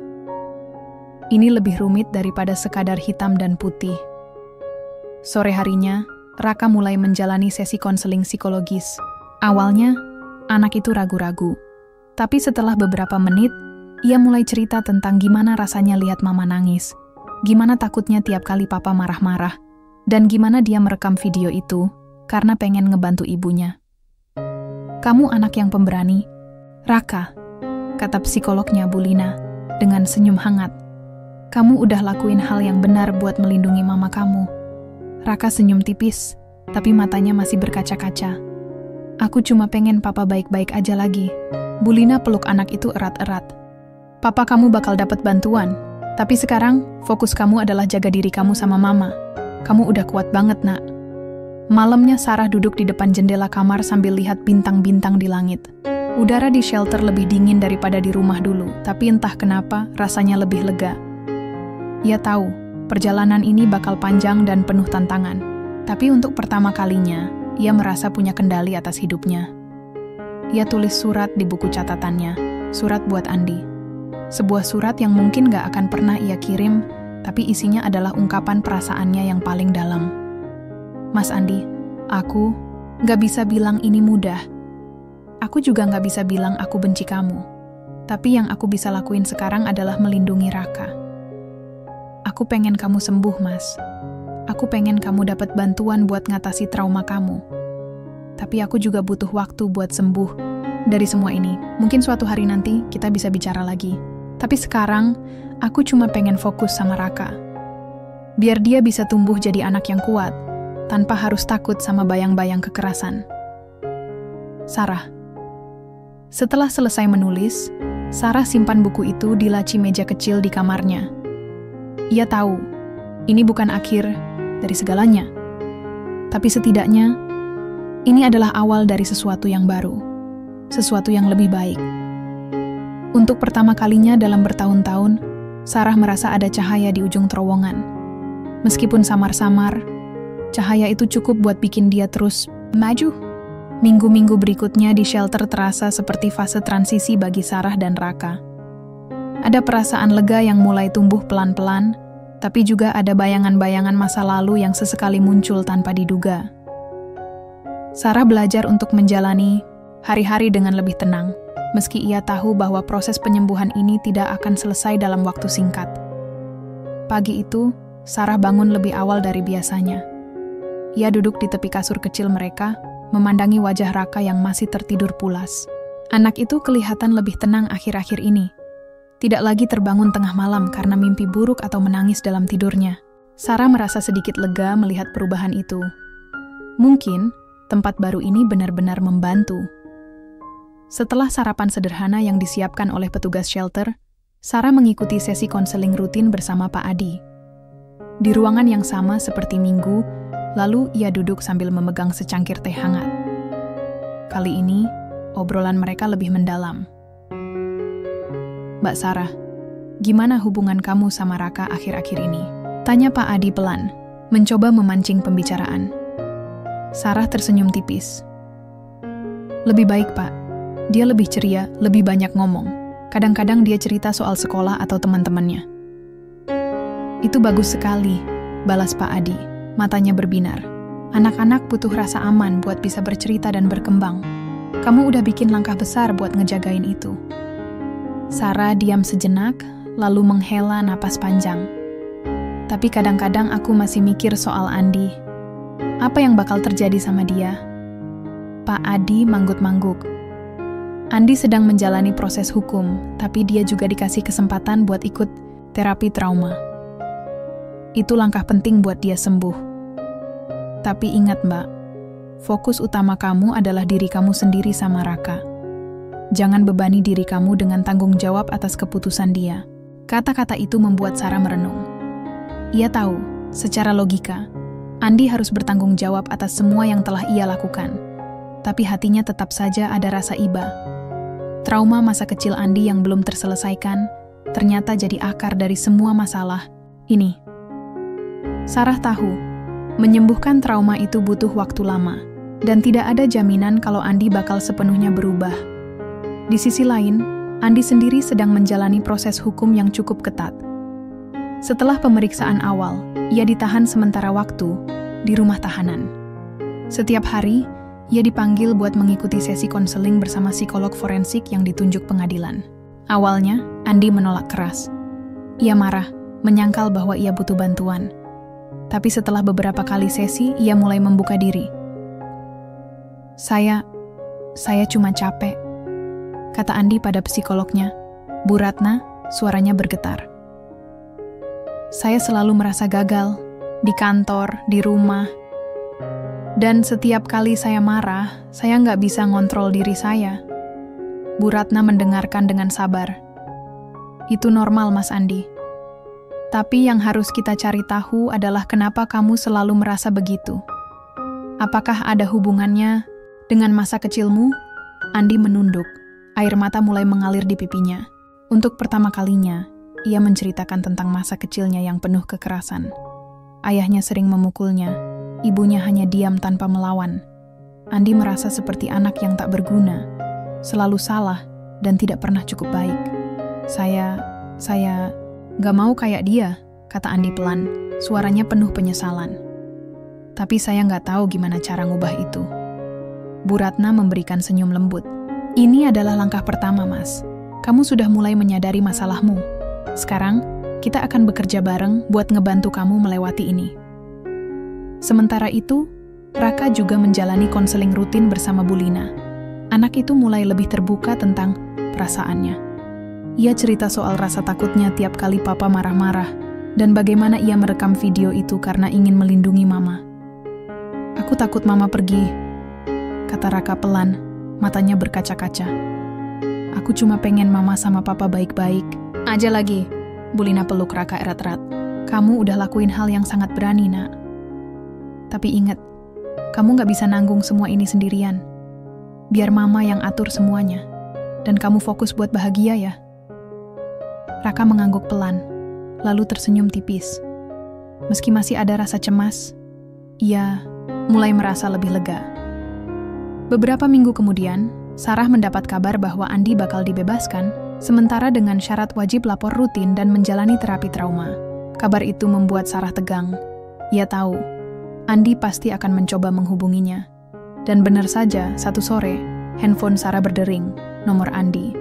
Ini lebih rumit daripada sekadar hitam dan putih. Sore harinya, Raka mulai menjalani sesi konseling psikologis. Awalnya, anak itu ragu-ragu. Tapi setelah beberapa menit, ia mulai cerita tentang gimana rasanya lihat mama nangis, gimana takutnya tiap kali papa marah-marah, dan gimana dia merekam video itu karena pengen ngebantu ibunya. Kamu anak yang pemberani, Raka, kata psikolognya Bulina dengan senyum hangat. Kamu udah lakuin hal yang benar buat melindungi mama kamu. Raka senyum tipis, tapi matanya masih berkaca-kaca. Aku cuma pengen papa baik-baik aja lagi. Bulina peluk anak itu erat-erat. Papa kamu bakal dapat bantuan, tapi sekarang fokus kamu adalah jaga diri kamu sama mama. Kamu udah kuat banget, nak. Malamnya Sarah duduk di depan jendela kamar sambil lihat bintang-bintang di langit. Udara di shelter lebih dingin daripada di rumah dulu, tapi entah kenapa rasanya lebih lega. Ia tahu, perjalanan ini bakal panjang dan penuh tantangan. Tapi untuk pertama kalinya, ia merasa punya kendali atas hidupnya. Ia tulis surat di buku catatannya, surat buat Andi. Sebuah surat yang mungkin gak akan pernah ia kirim, tapi isinya adalah ungkapan perasaannya yang paling dalam. Mas Andi, aku gak bisa bilang ini mudah. Aku juga gak bisa bilang aku benci kamu. Tapi yang aku bisa lakuin sekarang adalah melindungi Raka. Aku pengen kamu sembuh, Mas. Aku pengen kamu dapat bantuan buat ngatasi trauma kamu. Tapi aku juga butuh waktu buat sembuh dari semua ini. Mungkin suatu hari nanti kita bisa bicara lagi. Tapi sekarang, aku cuma pengen fokus sama Raka. Biar dia bisa tumbuh jadi anak yang kuat, tanpa harus takut sama bayang-bayang kekerasan. Sarah. Setelah selesai menulis, Sarah simpan buku itu di laci meja kecil di kamarnya. Ia tahu, ini bukan akhir dari segalanya. Tapi setidaknya, ini adalah awal dari sesuatu yang baru. Sesuatu yang lebih baik. Untuk pertama kalinya dalam bertahun-tahun, Sarah merasa ada cahaya di ujung terowongan. Meskipun samar-samar, cahaya itu cukup buat bikin dia terus maju. Minggu-minggu berikutnya di shelter terasa seperti fase transisi bagi Sarah dan Raka. Ada perasaan lega yang mulai tumbuh pelan-pelan, tapi juga ada bayangan-bayangan masa lalu yang sesekali muncul tanpa diduga. Sarah belajar untuk menjalani hari-hari dengan lebih tenang, meski ia tahu bahwa proses penyembuhan ini tidak akan selesai dalam waktu singkat. Pagi itu, Sarah bangun lebih awal dari biasanya. Ia duduk di tepi kasur kecil mereka, memandangi wajah Raka yang masih tertidur pulas. Anak itu kelihatan lebih tenang akhir-akhir ini. Tidak lagi terbangun tengah malam karena mimpi buruk atau menangis dalam tidurnya. Sarah merasa sedikit lega melihat perubahan itu. Mungkin, tempat baru ini benar-benar membantu. Setelah sarapan sederhana yang disiapkan oleh petugas shelter, Sarah mengikuti sesi konseling rutin bersama Pak Adi. Di ruangan yang sama seperti minggu, lalu ia duduk sambil memegang secangkir teh hangat. Kali ini, obrolan mereka lebih mendalam. Mbak Sarah, gimana hubungan kamu sama Raka akhir-akhir ini? Tanya Pak Adi pelan, mencoba memancing pembicaraan. Sarah tersenyum tipis. Lebih baik, Pak. Dia lebih ceria, lebih banyak ngomong. Kadang-kadang dia cerita soal sekolah atau teman-temannya. Itu bagus sekali, balas Pak Adi, matanya berbinar. Anak-anak butuh rasa aman buat bisa bercerita dan berkembang. Kamu udah bikin langkah besar buat ngejagain itu. Sarah diam sejenak, lalu menghela napas panjang. Tapi kadang-kadang aku masih mikir soal Andi. Apa yang bakal terjadi sama dia? Pak Adi manggut-mangguk. Andi sedang menjalani proses hukum, tapi dia juga dikasih kesempatan buat ikut terapi trauma. Itu langkah penting buat dia sembuh. Tapi ingat, Mbak, fokus utama kamu adalah diri kamu sendiri sama Raka. Jangan bebani diri kamu dengan tanggung jawab atas keputusan dia. Kata-kata itu membuat Sarah merenung. Ia tahu, secara logika, Andi harus bertanggung jawab atas semua yang telah ia lakukan. Tapi hatinya tetap saja ada rasa iba. Trauma masa kecil Andi yang belum terselesaikan, ternyata jadi akar dari semua masalah ini. Sarah tahu, menyembuhkan trauma itu butuh waktu lama, dan tidak ada jaminan kalau Andi bakal sepenuhnya berubah. Di sisi lain, Andi sendiri sedang menjalani proses hukum yang cukup ketat. Setelah pemeriksaan awal, ia ditahan sementara waktu di rumah tahanan. Setiap hari, ia dipanggil buat mengikuti sesi konseling bersama psikolog forensik yang ditunjuk pengadilan. Awalnya, Andi menolak keras. Ia marah, menyangkal bahwa ia butuh bantuan. Tapi setelah beberapa kali sesi, ia mulai membuka diri. Saya cuma capek, kata Andi pada psikolognya. Bu Ratna, suaranya bergetar. Saya selalu merasa gagal, di kantor, di rumah. Dan setiap kali saya marah, saya nggak bisa ngontrol diri saya. Bu Ratna mendengarkan dengan sabar. Itu normal, Mas Andi. Tapi yang harus kita cari tahu adalah kenapa kamu selalu merasa begitu. Apakah ada hubungannya dengan masa kecilmu? Andi menunduk. Air mata mulai mengalir di pipinya. Untuk pertama kalinya, ia menceritakan tentang masa kecilnya yang penuh kekerasan. Ayahnya sering memukulnya, ibunya hanya diam tanpa melawan. Andi merasa seperti anak yang tak berguna, selalu salah, dan tidak pernah cukup baik. Saya gak mau kayak dia, kata Andi pelan, suaranya penuh penyesalan. Tapi saya gak tahu gimana cara ngubah itu. Bu Ratna memberikan senyum lembut. Ini adalah langkah pertama, Mas. Kamu sudah mulai menyadari masalahmu. Sekarang, kita akan bekerja bareng buat ngebantu kamu melewati ini. Sementara itu, Raka juga menjalani konseling rutin bersama Bu Lina. Anak itu mulai lebih terbuka tentang perasaannya. Ia cerita soal rasa takutnya tiap kali papa marah-marah, dan bagaimana ia merekam video itu karena ingin melindungi mama. Aku takut mama pergi, kata Raka pelan, matanya berkaca-kaca. Aku cuma pengen mama sama papa baik-baik. Aja lagi, Bu Lina peluk Raka erat-erat. Kamu udah lakuin hal yang sangat berani, Nak. Tapi ingat, kamu gak bisa nanggung semua ini sendirian. Biar mama yang atur semuanya. Dan kamu fokus buat bahagia ya. Raka mengangguk pelan, lalu tersenyum tipis. Meski masih ada rasa cemas, ia mulai merasa lebih lega. Beberapa minggu kemudian, Sarah mendapat kabar bahwa Andi bakal dibebaskan, sementara dengan syarat wajib lapor rutin dan menjalani terapi trauma. Kabar itu membuat Sarah tegang. Ia tahu, Andi pasti akan mencoba menghubunginya. Dan benar saja, satu sore, handphone Sarah berdering, nomor Andi.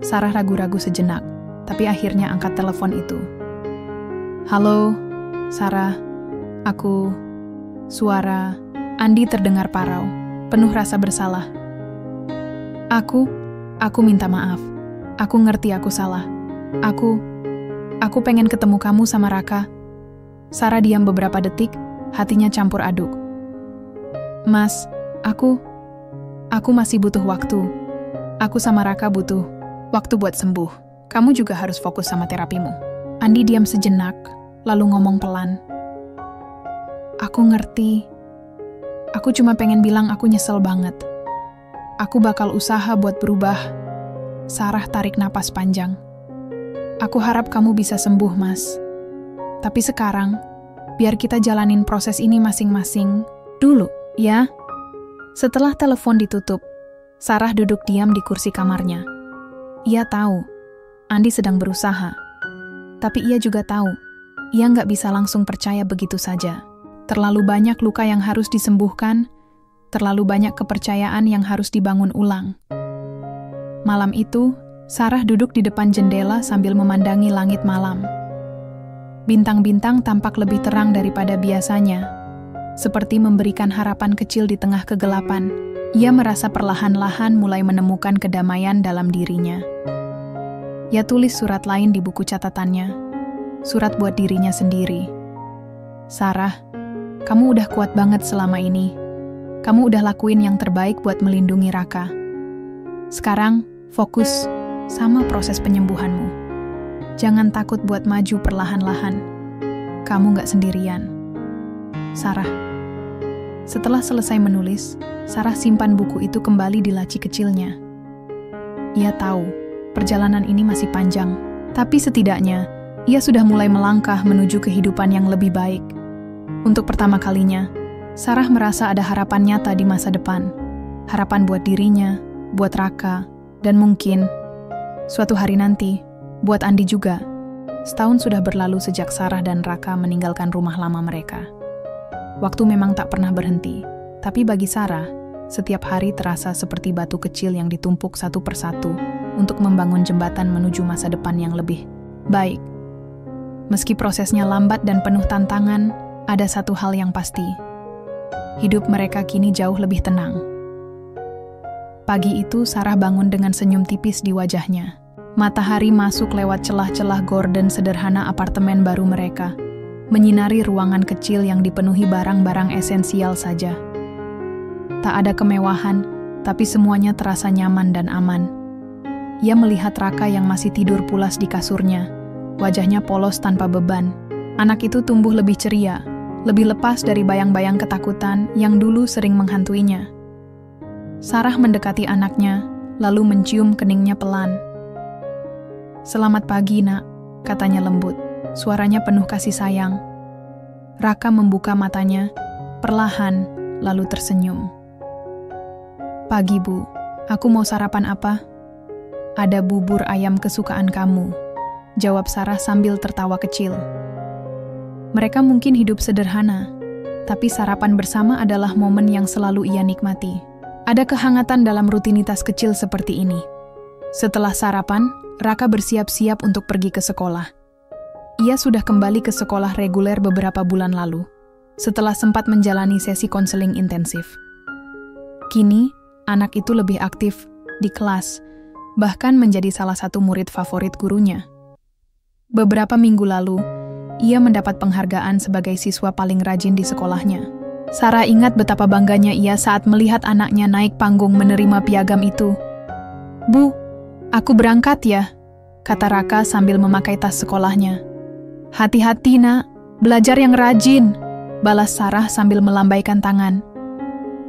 Sarah ragu-ragu sejenak, tapi akhirnya angkat telepon itu. Halo, Sarah, aku... Suara Andi terdengar parau, penuh rasa bersalah. Aku minta maaf. Aku ngerti aku salah. Aku pengen ketemu kamu sama Raka. Sarah diam beberapa detik, hatinya campur aduk. Mas, aku masih butuh waktu. Aku sama Raka butuh waktu buat sembuh. Kamu juga harus fokus sama terapimu. Andi diam sejenak, lalu ngomong pelan. Aku ngerti. Aku cuma pengen bilang aku nyesel banget. Aku bakal usaha buat berubah. Sarah tarik napas panjang. Aku harap kamu bisa sembuh, Mas. Tapi sekarang, biar kita jalanin proses ini masing-masing dulu, ya? Setelah telepon ditutup, Sarah duduk diam di kursi kamarnya. Ia tahu, Andi sedang berusaha. Tapi ia juga tahu, ia nggak bisa langsung percaya begitu saja. Terlalu banyak luka yang harus disembuhkan, terlalu banyak kepercayaan yang harus dibangun ulang. Malam itu, Sarah duduk di depan jendela sambil memandangi langit malam. Bintang-bintang tampak lebih terang daripada biasanya, seperti memberikan harapan kecil di tengah kegelapan. Ia merasa perlahan-lahan mulai menemukan kedamaian dalam dirinya. Ia tulis surat lain di buku catatannya, surat buat dirinya sendiri. Sarah, kamu udah kuat banget selama ini. Kamu udah lakuin yang terbaik buat melindungi Raka. Sekarang, fokus sama proses penyembuhanmu. Jangan takut buat maju perlahan-lahan. Kamu gak sendirian. Sarah. Setelah selesai menulis, Sarah simpan buku itu kembali di laci kecilnya. Ia tahu, perjalanan ini masih panjang. Tapi setidaknya, ia sudah mulai melangkah menuju kehidupan yang lebih baik. Untuk pertama kalinya, Sarah merasa ada harapan nyata di masa depan. Harapan buat dirinya, buat Raka, dan mungkin suatu hari nanti, buat Andi juga. Setahun sudah berlalu sejak Sarah dan Raka meninggalkan rumah lama mereka. Waktu memang tak pernah berhenti, tapi bagi Sarah, setiap hari terasa seperti batu kecil yang ditumpuk satu persatu untuk membangun jembatan menuju masa depan yang lebih baik. Meski prosesnya lambat dan penuh tantangan, ada satu hal yang pasti. Hidup mereka kini jauh lebih tenang. Pagi itu, Sarah bangun dengan senyum tipis di wajahnya. Matahari masuk lewat celah-celah gorden sederhana apartemen baru mereka, menyinari ruangan kecil yang dipenuhi barang-barang esensial saja. Tak ada kemewahan, tapi semuanya terasa nyaman dan aman. Ia melihat Raka yang masih tidur pulas di kasurnya, wajahnya polos tanpa beban. Anak itu tumbuh lebih ceria, lebih lepas dari bayang-bayang ketakutan yang dulu sering menghantuinya. Sarah mendekati anaknya, lalu mencium keningnya pelan. "Selamat pagi, Nak," katanya lembut. Suaranya penuh kasih sayang. Raka membuka matanya, perlahan, lalu tersenyum. "Pagi, Bu. Aku mau sarapan apa?" "Ada bubur ayam kesukaan kamu," jawab Sarah sambil tertawa kecil. Mereka mungkin hidup sederhana, tapi sarapan bersama adalah momen yang selalu ia nikmati. Ada kehangatan dalam rutinitas kecil seperti ini. Setelah sarapan, Raka bersiap-siap untuk pergi ke sekolah. Ia sudah kembali ke sekolah reguler beberapa bulan lalu, setelah sempat menjalani sesi konseling intensif. Kini, anak itu lebih aktif di kelas, bahkan menjadi salah satu murid favorit gurunya. Beberapa minggu lalu, ia mendapat penghargaan sebagai siswa paling rajin di sekolahnya. Sarah ingat betapa bangganya ia saat melihat anaknya naik panggung menerima piagam itu. "Bu, aku berangkat ya," kata Raka sambil memakai tas sekolahnya. "Hati-hati, Nak, belajar yang rajin," balas Sarah sambil melambaikan tangan.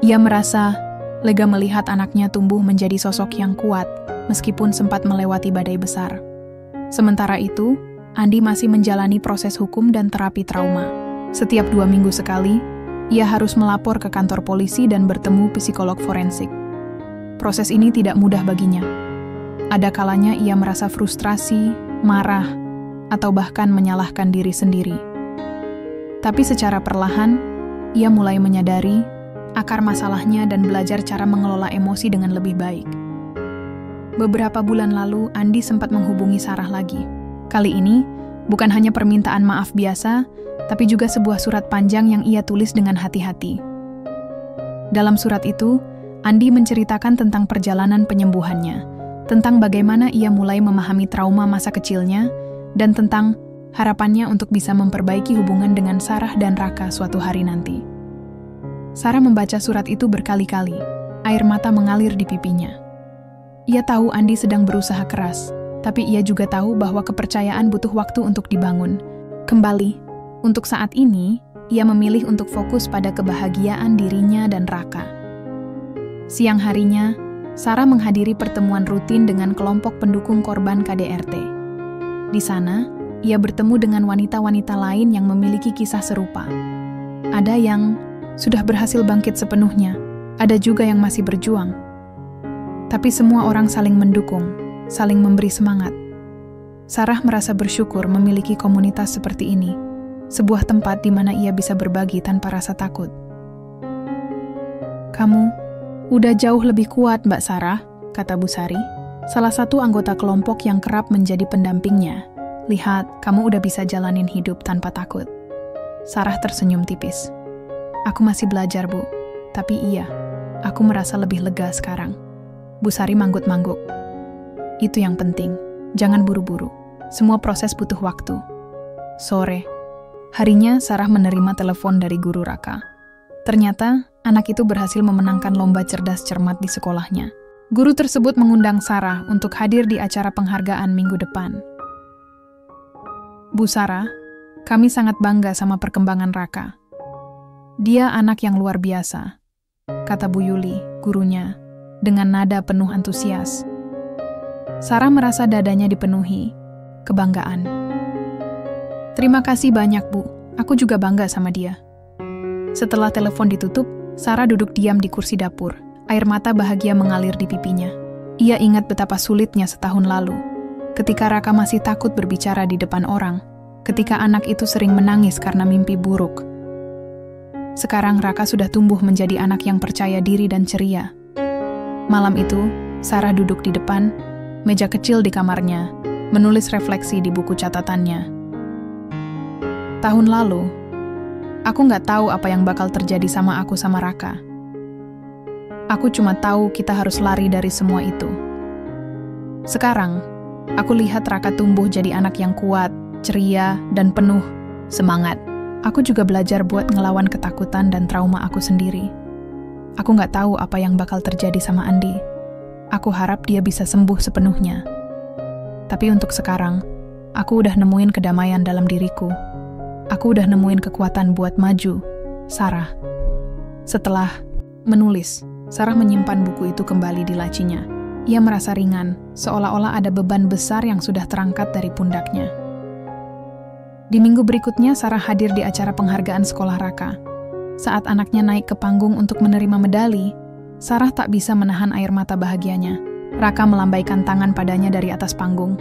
Ia merasa lega melihat anaknya tumbuh menjadi sosok yang kuat, meskipun sempat melewati badai besar. Sementara itu, Andi masih menjalani proses hukum dan terapi trauma. Setiap 2 minggu sekali, ia harus melapor ke kantor polisi dan bertemu psikolog forensik. Proses ini tidak mudah baginya. Ada kalanya ia merasa frustrasi, marah, atau bahkan menyalahkan diri sendiri. Tapi secara perlahan, ia mulai menyadari akar masalahnya dan belajar cara mengelola emosi dengan lebih baik. Beberapa bulan lalu, Andi sempat menghubungi Sarah lagi. Kali ini, bukan hanya permintaan maaf biasa, tapi juga sebuah surat panjang yang ia tulis dengan hati-hati. Dalam surat itu, Andi menceritakan tentang perjalanan penyembuhannya, tentang bagaimana ia mulai memahami trauma masa kecilnya, dan tentang harapannya untuk bisa memperbaiki hubungan dengan Sarah dan Raka suatu hari nanti. Sarah membaca surat itu berkali-kali, air mata mengalir di pipinya. Ia tahu Andi sedang berusaha keras, tapi ia juga tahu bahwa kepercayaan butuh waktu untuk dibangun. Kembali, untuk saat ini, ia memilih untuk fokus pada kebahagiaan dirinya dan Raka. Siang harinya, Sarah menghadiri pertemuan rutin dengan kelompok pendukung korban KDRT. Di sana, ia bertemu dengan wanita-wanita lain yang memiliki kisah serupa. Ada yang sudah berhasil bangkit sepenuhnya, ada juga yang masih berjuang. Tapi semua orang saling mendukung, saling memberi semangat. Sarah merasa bersyukur memiliki komunitas seperti ini, sebuah tempat di mana ia bisa berbagi tanpa rasa takut. "Kamu udah jauh lebih kuat, Mbak Sarah," kata Bu Sari, salah satu anggota kelompok yang kerap menjadi pendampingnya. "Lihat, kamu udah bisa jalanin hidup tanpa takut." Sarah tersenyum tipis. "Aku masih belajar, Bu. Tapi iya, aku merasa lebih lega sekarang." Bu Sari manggut-mangguk. "Itu yang penting. Jangan buru-buru. Semua proses butuh waktu." Sore. Harinya, Sarah menerima telepon dari guru Raka. Ternyata, anak itu berhasil memenangkan lomba cerdas cermat di sekolahnya. Guru tersebut mengundang Sarah untuk hadir di acara penghargaan minggu depan. "Bu Sarah, kami sangat bangga sama perkembangan Raka. Dia anak yang luar biasa," kata Bu Yuli, gurunya, dengan nada penuh antusias. Sarah merasa dadanya dipenuhi kebanggaan. "Terima kasih banyak, Bu. Aku juga bangga sama dia." Setelah telepon ditutup, Sarah duduk diam di kursi dapur. Air mata bahagia mengalir di pipinya. Ia ingat betapa sulitnya setahun lalu, ketika Raka masih takut berbicara di depan orang, ketika anak itu sering menangis karena mimpi buruk. Sekarang Raka sudah tumbuh menjadi anak yang percaya diri dan ceria. Malam itu, Sarah duduk di depan meja kecil di kamarnya, menulis refleksi di buku catatannya. "Tahun lalu, aku nggak tahu apa yang bakal terjadi sama aku sama Raka. Aku cuma tahu kita harus lari dari semua itu. Sekarang, aku lihat Raka tumbuh jadi anak yang kuat, ceria, dan penuh semangat. Aku juga belajar buat ngelawan ketakutan dan trauma aku sendiri. Aku nggak tahu apa yang bakal terjadi sama Andi. Aku harap dia bisa sembuh sepenuhnya. Tapi untuk sekarang, aku udah nemuin kedamaian dalam diriku. Aku udah nemuin kekuatan buat maju." Sarah. Setelah menulis, Sarah menyimpan buku itu kembali di lacinya. Ia merasa ringan, seolah-olah ada beban besar yang sudah terangkat dari pundaknya. Di minggu berikutnya, Sarah hadir di acara penghargaan sekolah Raka. Saat anaknya naik ke panggung untuk menerima medali, Sarah tak bisa menahan air mata bahagianya. Raka melambaikan tangan padanya dari atas panggung.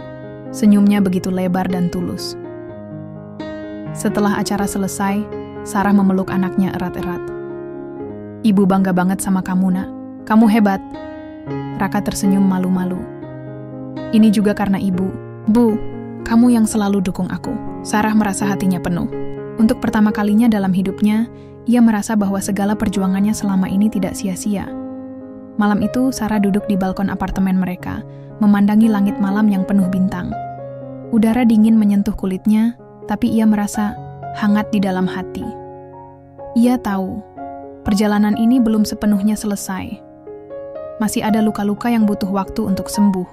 Senyumnya begitu lebar dan tulus. Setelah acara selesai, Sarah memeluk anaknya erat-erat. "Ibu bangga banget sama kamu, Nak. Kamu hebat." Raka tersenyum malu-malu. "Ini juga karena ibu. Bu, kamu yang selalu dukung aku." Sarah merasa hatinya penuh. Untuk pertama kalinya dalam hidupnya, ia merasa bahwa segala perjuangannya selama ini tidak sia-sia. Malam itu, Sarah duduk di balkon apartemen mereka, memandangi langit malam yang penuh bintang. Udara dingin menyentuh kulitnya, tapi ia merasa hangat di dalam hati. Ia tahu, perjalanan ini belum sepenuhnya selesai. Masih ada luka-luka yang butuh waktu untuk sembuh.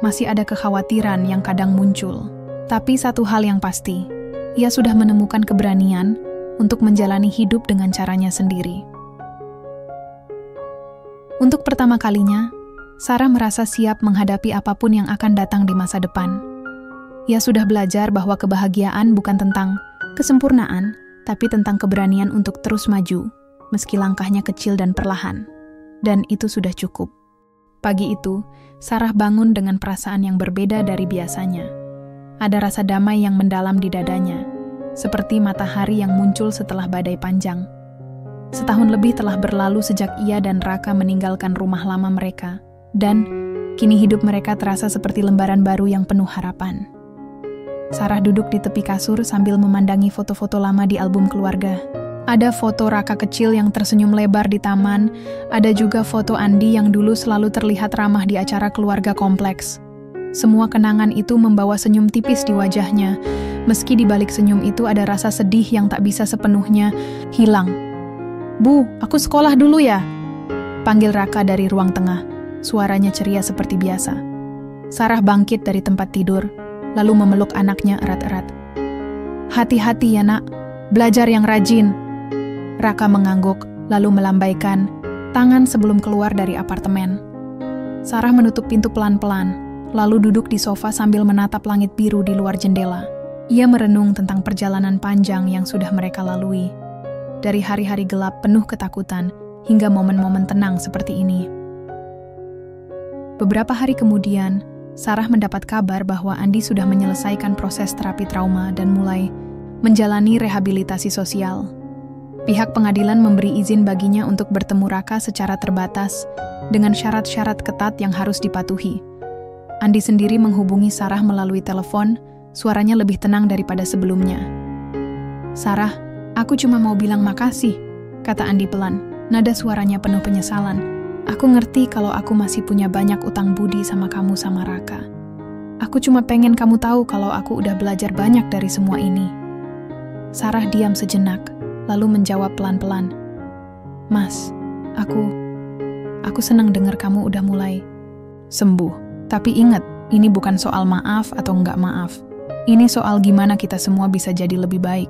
Masih ada kekhawatiran yang kadang muncul. Tapi satu hal yang pasti, ia sudah menemukan keberanian untuk menjalani hidup dengan caranya sendiri. Untuk pertama kalinya, Sarah merasa siap menghadapi apapun yang akan datang di masa depan. Ia sudah belajar bahwa kebahagiaan bukan tentang kesempurnaan, tapi tentang keberanian untuk terus maju, meski langkahnya kecil dan perlahan. Dan itu sudah cukup. Pagi itu, Sarah bangun dengan perasaan yang berbeda dari biasanya. Ada rasa damai yang mendalam di dadanya, seperti matahari yang muncul setelah badai panjang. Setahun lebih telah berlalu sejak ia dan Raka meninggalkan rumah lama mereka, dan kini hidup mereka terasa seperti lembaran baru yang penuh harapan. Sarah duduk di tepi kasur sambil memandangi foto-foto lama di album keluarga. Ada foto Raka kecil yang tersenyum lebar di taman, ada juga foto Andi yang dulu selalu terlihat ramah di acara keluarga kompleks. Semua kenangan itu membawa senyum tipis di wajahnya, meski di balik senyum itu ada rasa sedih yang tak bisa sepenuhnya hilang. "Bu, aku sekolah dulu ya," panggil Raka dari ruang tengah. Suaranya ceria seperti biasa. Sarah bangkit dari tempat tidur, lalu memeluk anaknya erat-erat. "Hati-hati ya, Nak. Belajar yang rajin." Raka mengangguk, lalu melambaikan tangan sebelum keluar dari apartemen. Sarah menutup pintu pelan-pelan, lalu duduk di sofa sambil menatap langit biru di luar jendela. Ia merenung tentang perjalanan panjang yang sudah mereka lalui, dari hari-hari gelap penuh ketakutan hingga momen-momen tenang seperti ini. Beberapa hari kemudian, Sarah mendapat kabar bahwa Andi sudah menyelesaikan proses terapi trauma dan mulai menjalani rehabilitasi sosial. Pihak pengadilan memberi izin baginya untuk bertemu Raka secara terbatas dengan syarat-syarat ketat yang harus dipatuhi. Andi sendiri menghubungi Sarah melalui telepon, suaranya lebih tenang daripada sebelumnya. "Sarah, aku cuma mau bilang makasih," kata Andi pelan, nada suaranya penuh penyesalan. "Aku ngerti kalau aku masih punya banyak utang budi sama kamu sama Raka. Aku cuma pengen kamu tahu kalau aku udah belajar banyak dari semua ini." Sarah diam sejenak, lalu menjawab pelan-pelan, "Mas, aku senang dengar kamu udah mulai sembuh. Tapi ingat, ini bukan soal maaf atau nggak maaf. Ini soal gimana kita semua bisa jadi lebih baik."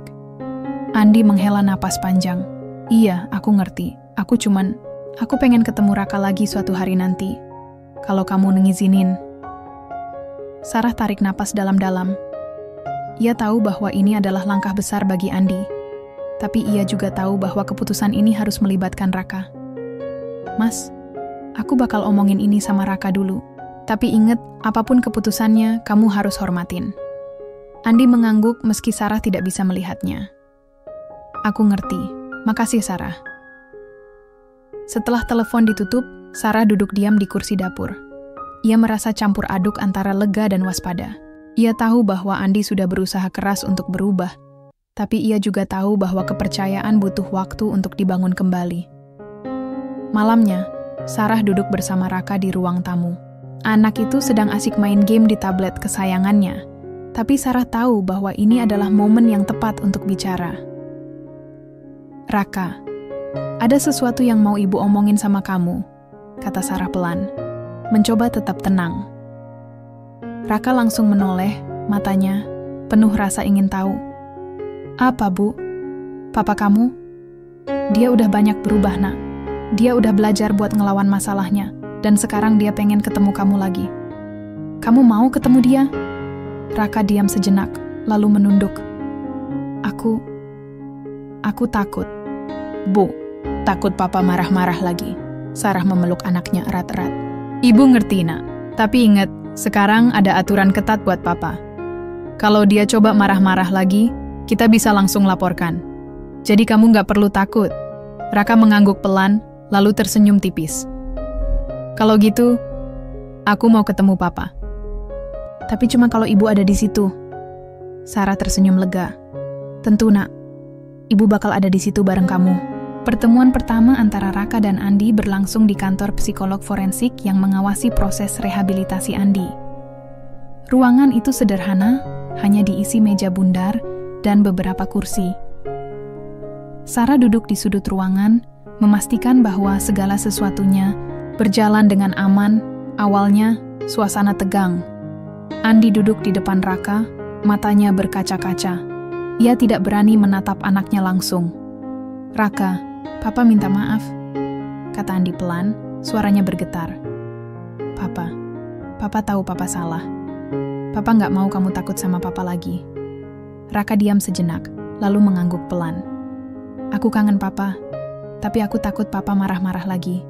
Andi menghela napas panjang. "Iya, aku ngerti. Aku pengen ketemu Raka lagi suatu hari nanti. Kalau kamu ngizinin." Sarah tarik napas dalam-dalam. Ia tahu bahwa ini adalah langkah besar bagi Andi. Tapi ia juga tahu bahwa keputusan ini harus melibatkan Raka. "Mas, aku bakal omongin ini sama Raka dulu. Tapi ingat, apapun keputusannya, kamu harus hormatin." Andi mengangguk meski Sarah tidak bisa melihatnya. "Aku ngerti. Makasih, Sarah." Setelah telepon ditutup, Sarah duduk diam di kursi dapur. Ia merasa campur aduk antara lega dan waspada. Ia tahu bahwa Andi sudah berusaha keras untuk berubah, tapi ia juga tahu bahwa kepercayaan butuh waktu untuk dibangun kembali. Malamnya, Sarah duduk bersama Raka di ruang tamu. Anak itu sedang asik main game di tablet kesayangannya, tapi Sarah tahu bahwa ini adalah momen yang tepat untuk bicara. "Raka, ada sesuatu yang mau ibu omongin sama kamu," kata Sarah pelan, mencoba tetap tenang. Raka langsung menoleh, matanya penuh rasa ingin tahu. "Apa, Bu? Papa kamu? Dia udah banyak berubah, Nak. Dia udah belajar buat ngelawan masalahnya, dan sekarang dia pengen ketemu kamu lagi. Kamu mau ketemu dia?" Raka diam sejenak, lalu menunduk. Aku takut." "Bu, takut papa marah-marah lagi?" Sarah memeluk anaknya erat-erat. "Ibu ngerti, Nak. Tapi ingat, sekarang ada aturan ketat buat papa. Kalau dia coba marah-marah lagi, kita bisa langsung laporkan. Jadi kamu nggak perlu takut." Raka mengangguk pelan, lalu tersenyum tipis. "Kalau gitu, aku mau ketemu papa. Tapi cuma kalau ibu ada di situ." Sarah tersenyum lega. "Tentu, Nak. Ibu bakal ada di situ bareng kamu." Pertemuan pertama antara Raka dan Andi berlangsung di kantor psikolog forensik yang mengawasi proses rehabilitasi Andi. Ruangan itu sederhana, hanya diisi meja bundar dan beberapa kursi. Sarah duduk di sudut ruangan, memastikan bahwa segala sesuatunya berjalan dengan aman. Awalnya, suasana tegang. Andi duduk di depan Raka, matanya berkaca-kaca. Ia tidak berani menatap anaknya langsung. "Raka, Papa minta maaf," kata Andi pelan, suaranya bergetar. Papa tahu Papa salah. Papa nggak mau kamu takut sama Papa lagi." Raka diam sejenak, lalu mengangguk pelan. "Aku kangen Papa, tapi aku takut Papa marah-marah lagi."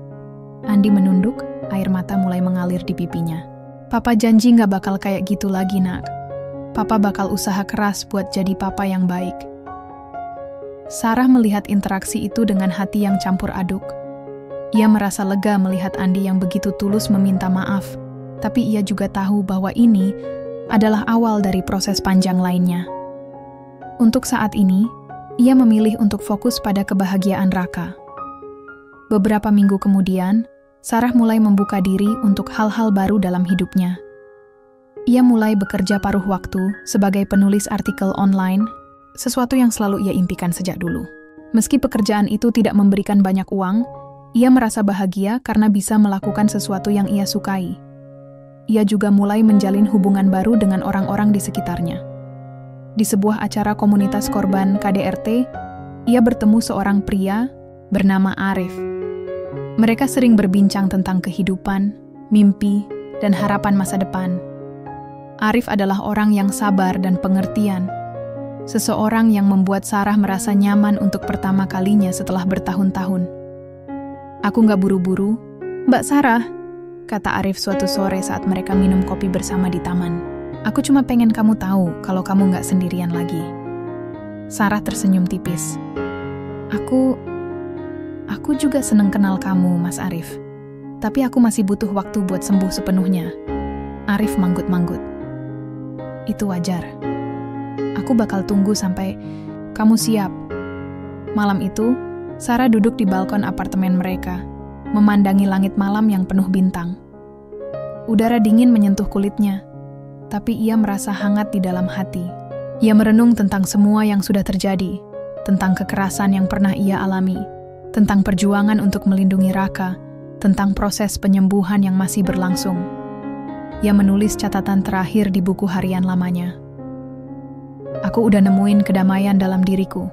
Andi menunduk, air mata mulai mengalir di pipinya. "Papa janji nggak bakal kayak gitu lagi, Nak. Papa bakal usaha keras buat jadi papa yang baik." Sarah melihat interaksi itu dengan hati yang campur aduk. Ia merasa lega melihat Andi yang begitu tulus meminta maaf, tapi ia juga tahu bahwa ini adalah awal dari proses panjang lainnya. Untuk saat ini, ia memilih untuk fokus pada kebahagiaan Raka. Beberapa minggu kemudian, Sarah mulai membuka diri untuk hal-hal baru dalam hidupnya. Ia mulai bekerja paruh waktu sebagai penulis artikel online, sesuatu yang selalu ia impikan sejak dulu. Meski pekerjaan itu tidak memberikan banyak uang, ia merasa bahagia karena bisa melakukan sesuatu yang ia sukai. Ia juga mulai menjalin hubungan baru dengan orang-orang di sekitarnya. Di sebuah acara komunitas korban KDRT, ia bertemu seorang pria bernama Arif. Mereka sering berbincang tentang kehidupan, mimpi, dan harapan masa depan. Arif adalah orang yang sabar dan pengertian. Seseorang yang membuat Sarah merasa nyaman untuk pertama kalinya setelah bertahun-tahun. "Aku nggak buru-buru, Mbak Sarah," kata Arif suatu sore saat mereka minum kopi bersama di taman. "Aku cuma pengen kamu tahu kalau kamu nggak sendirian lagi." Sarah tersenyum tipis. Aku juga seneng kenal kamu, Mas Arif. Tapi aku masih butuh waktu buat sembuh sepenuhnya." Arif manggut-manggut. "Itu wajar. Aku bakal tunggu sampai kamu siap." Malam itu, Sarah duduk di balkon apartemen mereka, memandangi langit malam yang penuh bintang. Udara dingin menyentuh kulitnya, tapi ia merasa hangat di dalam hati. Ia merenung tentang semua yang sudah terjadi, tentang kekerasan yang pernah ia alami, tentang perjuangan untuk melindungi Raka, tentang proses penyembuhan yang masih berlangsung. Ia menulis catatan terakhir di buku harian lamanya. "Aku udah nemuin kedamaian dalam diriku.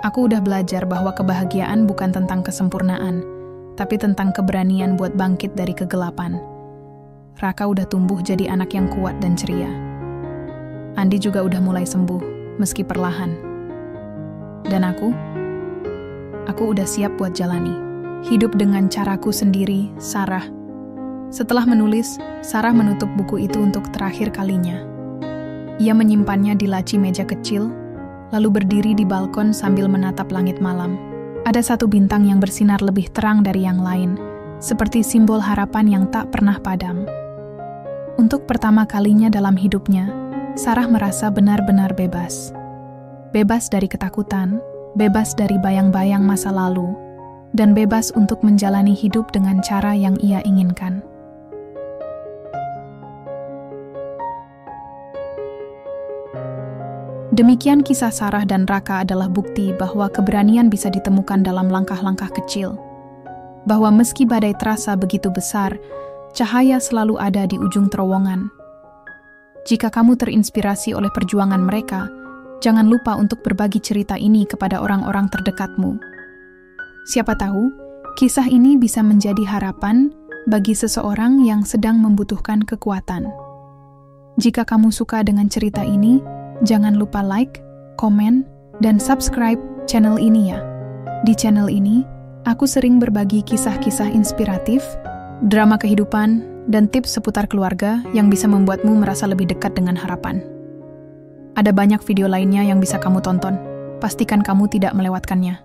Aku udah belajar bahwa kebahagiaan bukan tentang kesempurnaan, tapi tentang keberanian buat bangkit dari kegelapan. Raka udah tumbuh jadi anak yang kuat dan ceria. Andi juga udah mulai sembuh, meski perlahan. Dan aku udah siap buat jalani hidup dengan caraku sendiri, Sarah." Setelah menulis, Sarah menutup buku itu untuk terakhir kalinya. Ia menyimpannya di laci meja kecil, lalu berdiri di balkon sambil menatap langit malam. Ada satu bintang yang bersinar lebih terang dari yang lain, seperti simbol harapan yang tak pernah padam. Untuk pertama kalinya dalam hidupnya, Sarah merasa benar-benar bebas. Bebas dari ketakutan, bebas dari bayang-bayang masa lalu, dan bebas untuk menjalani hidup dengan cara yang ia inginkan. Demikian kisah Sarah dan Raka adalah bukti bahwa keberanian bisa ditemukan dalam langkah-langkah kecil. Bahwa meski badai terasa begitu besar, cahaya selalu ada di ujung terowongan. Jika kamu terinspirasi oleh perjuangan mereka, jangan lupa untuk berbagi cerita ini kepada orang-orang terdekatmu. Siapa tahu, kisah ini bisa menjadi harapan bagi seseorang yang sedang membutuhkan kekuatan. Jika kamu suka dengan cerita ini, jangan lupa like, komen, dan subscribe channel ini ya. Di channel ini, aku sering berbagi kisah-kisah inspiratif, drama kehidupan, dan tips seputar keluarga yang bisa membuatmu merasa lebih dekat dengan harapan. Ada banyak video lainnya yang bisa kamu tonton. Pastikan kamu tidak melewatkannya.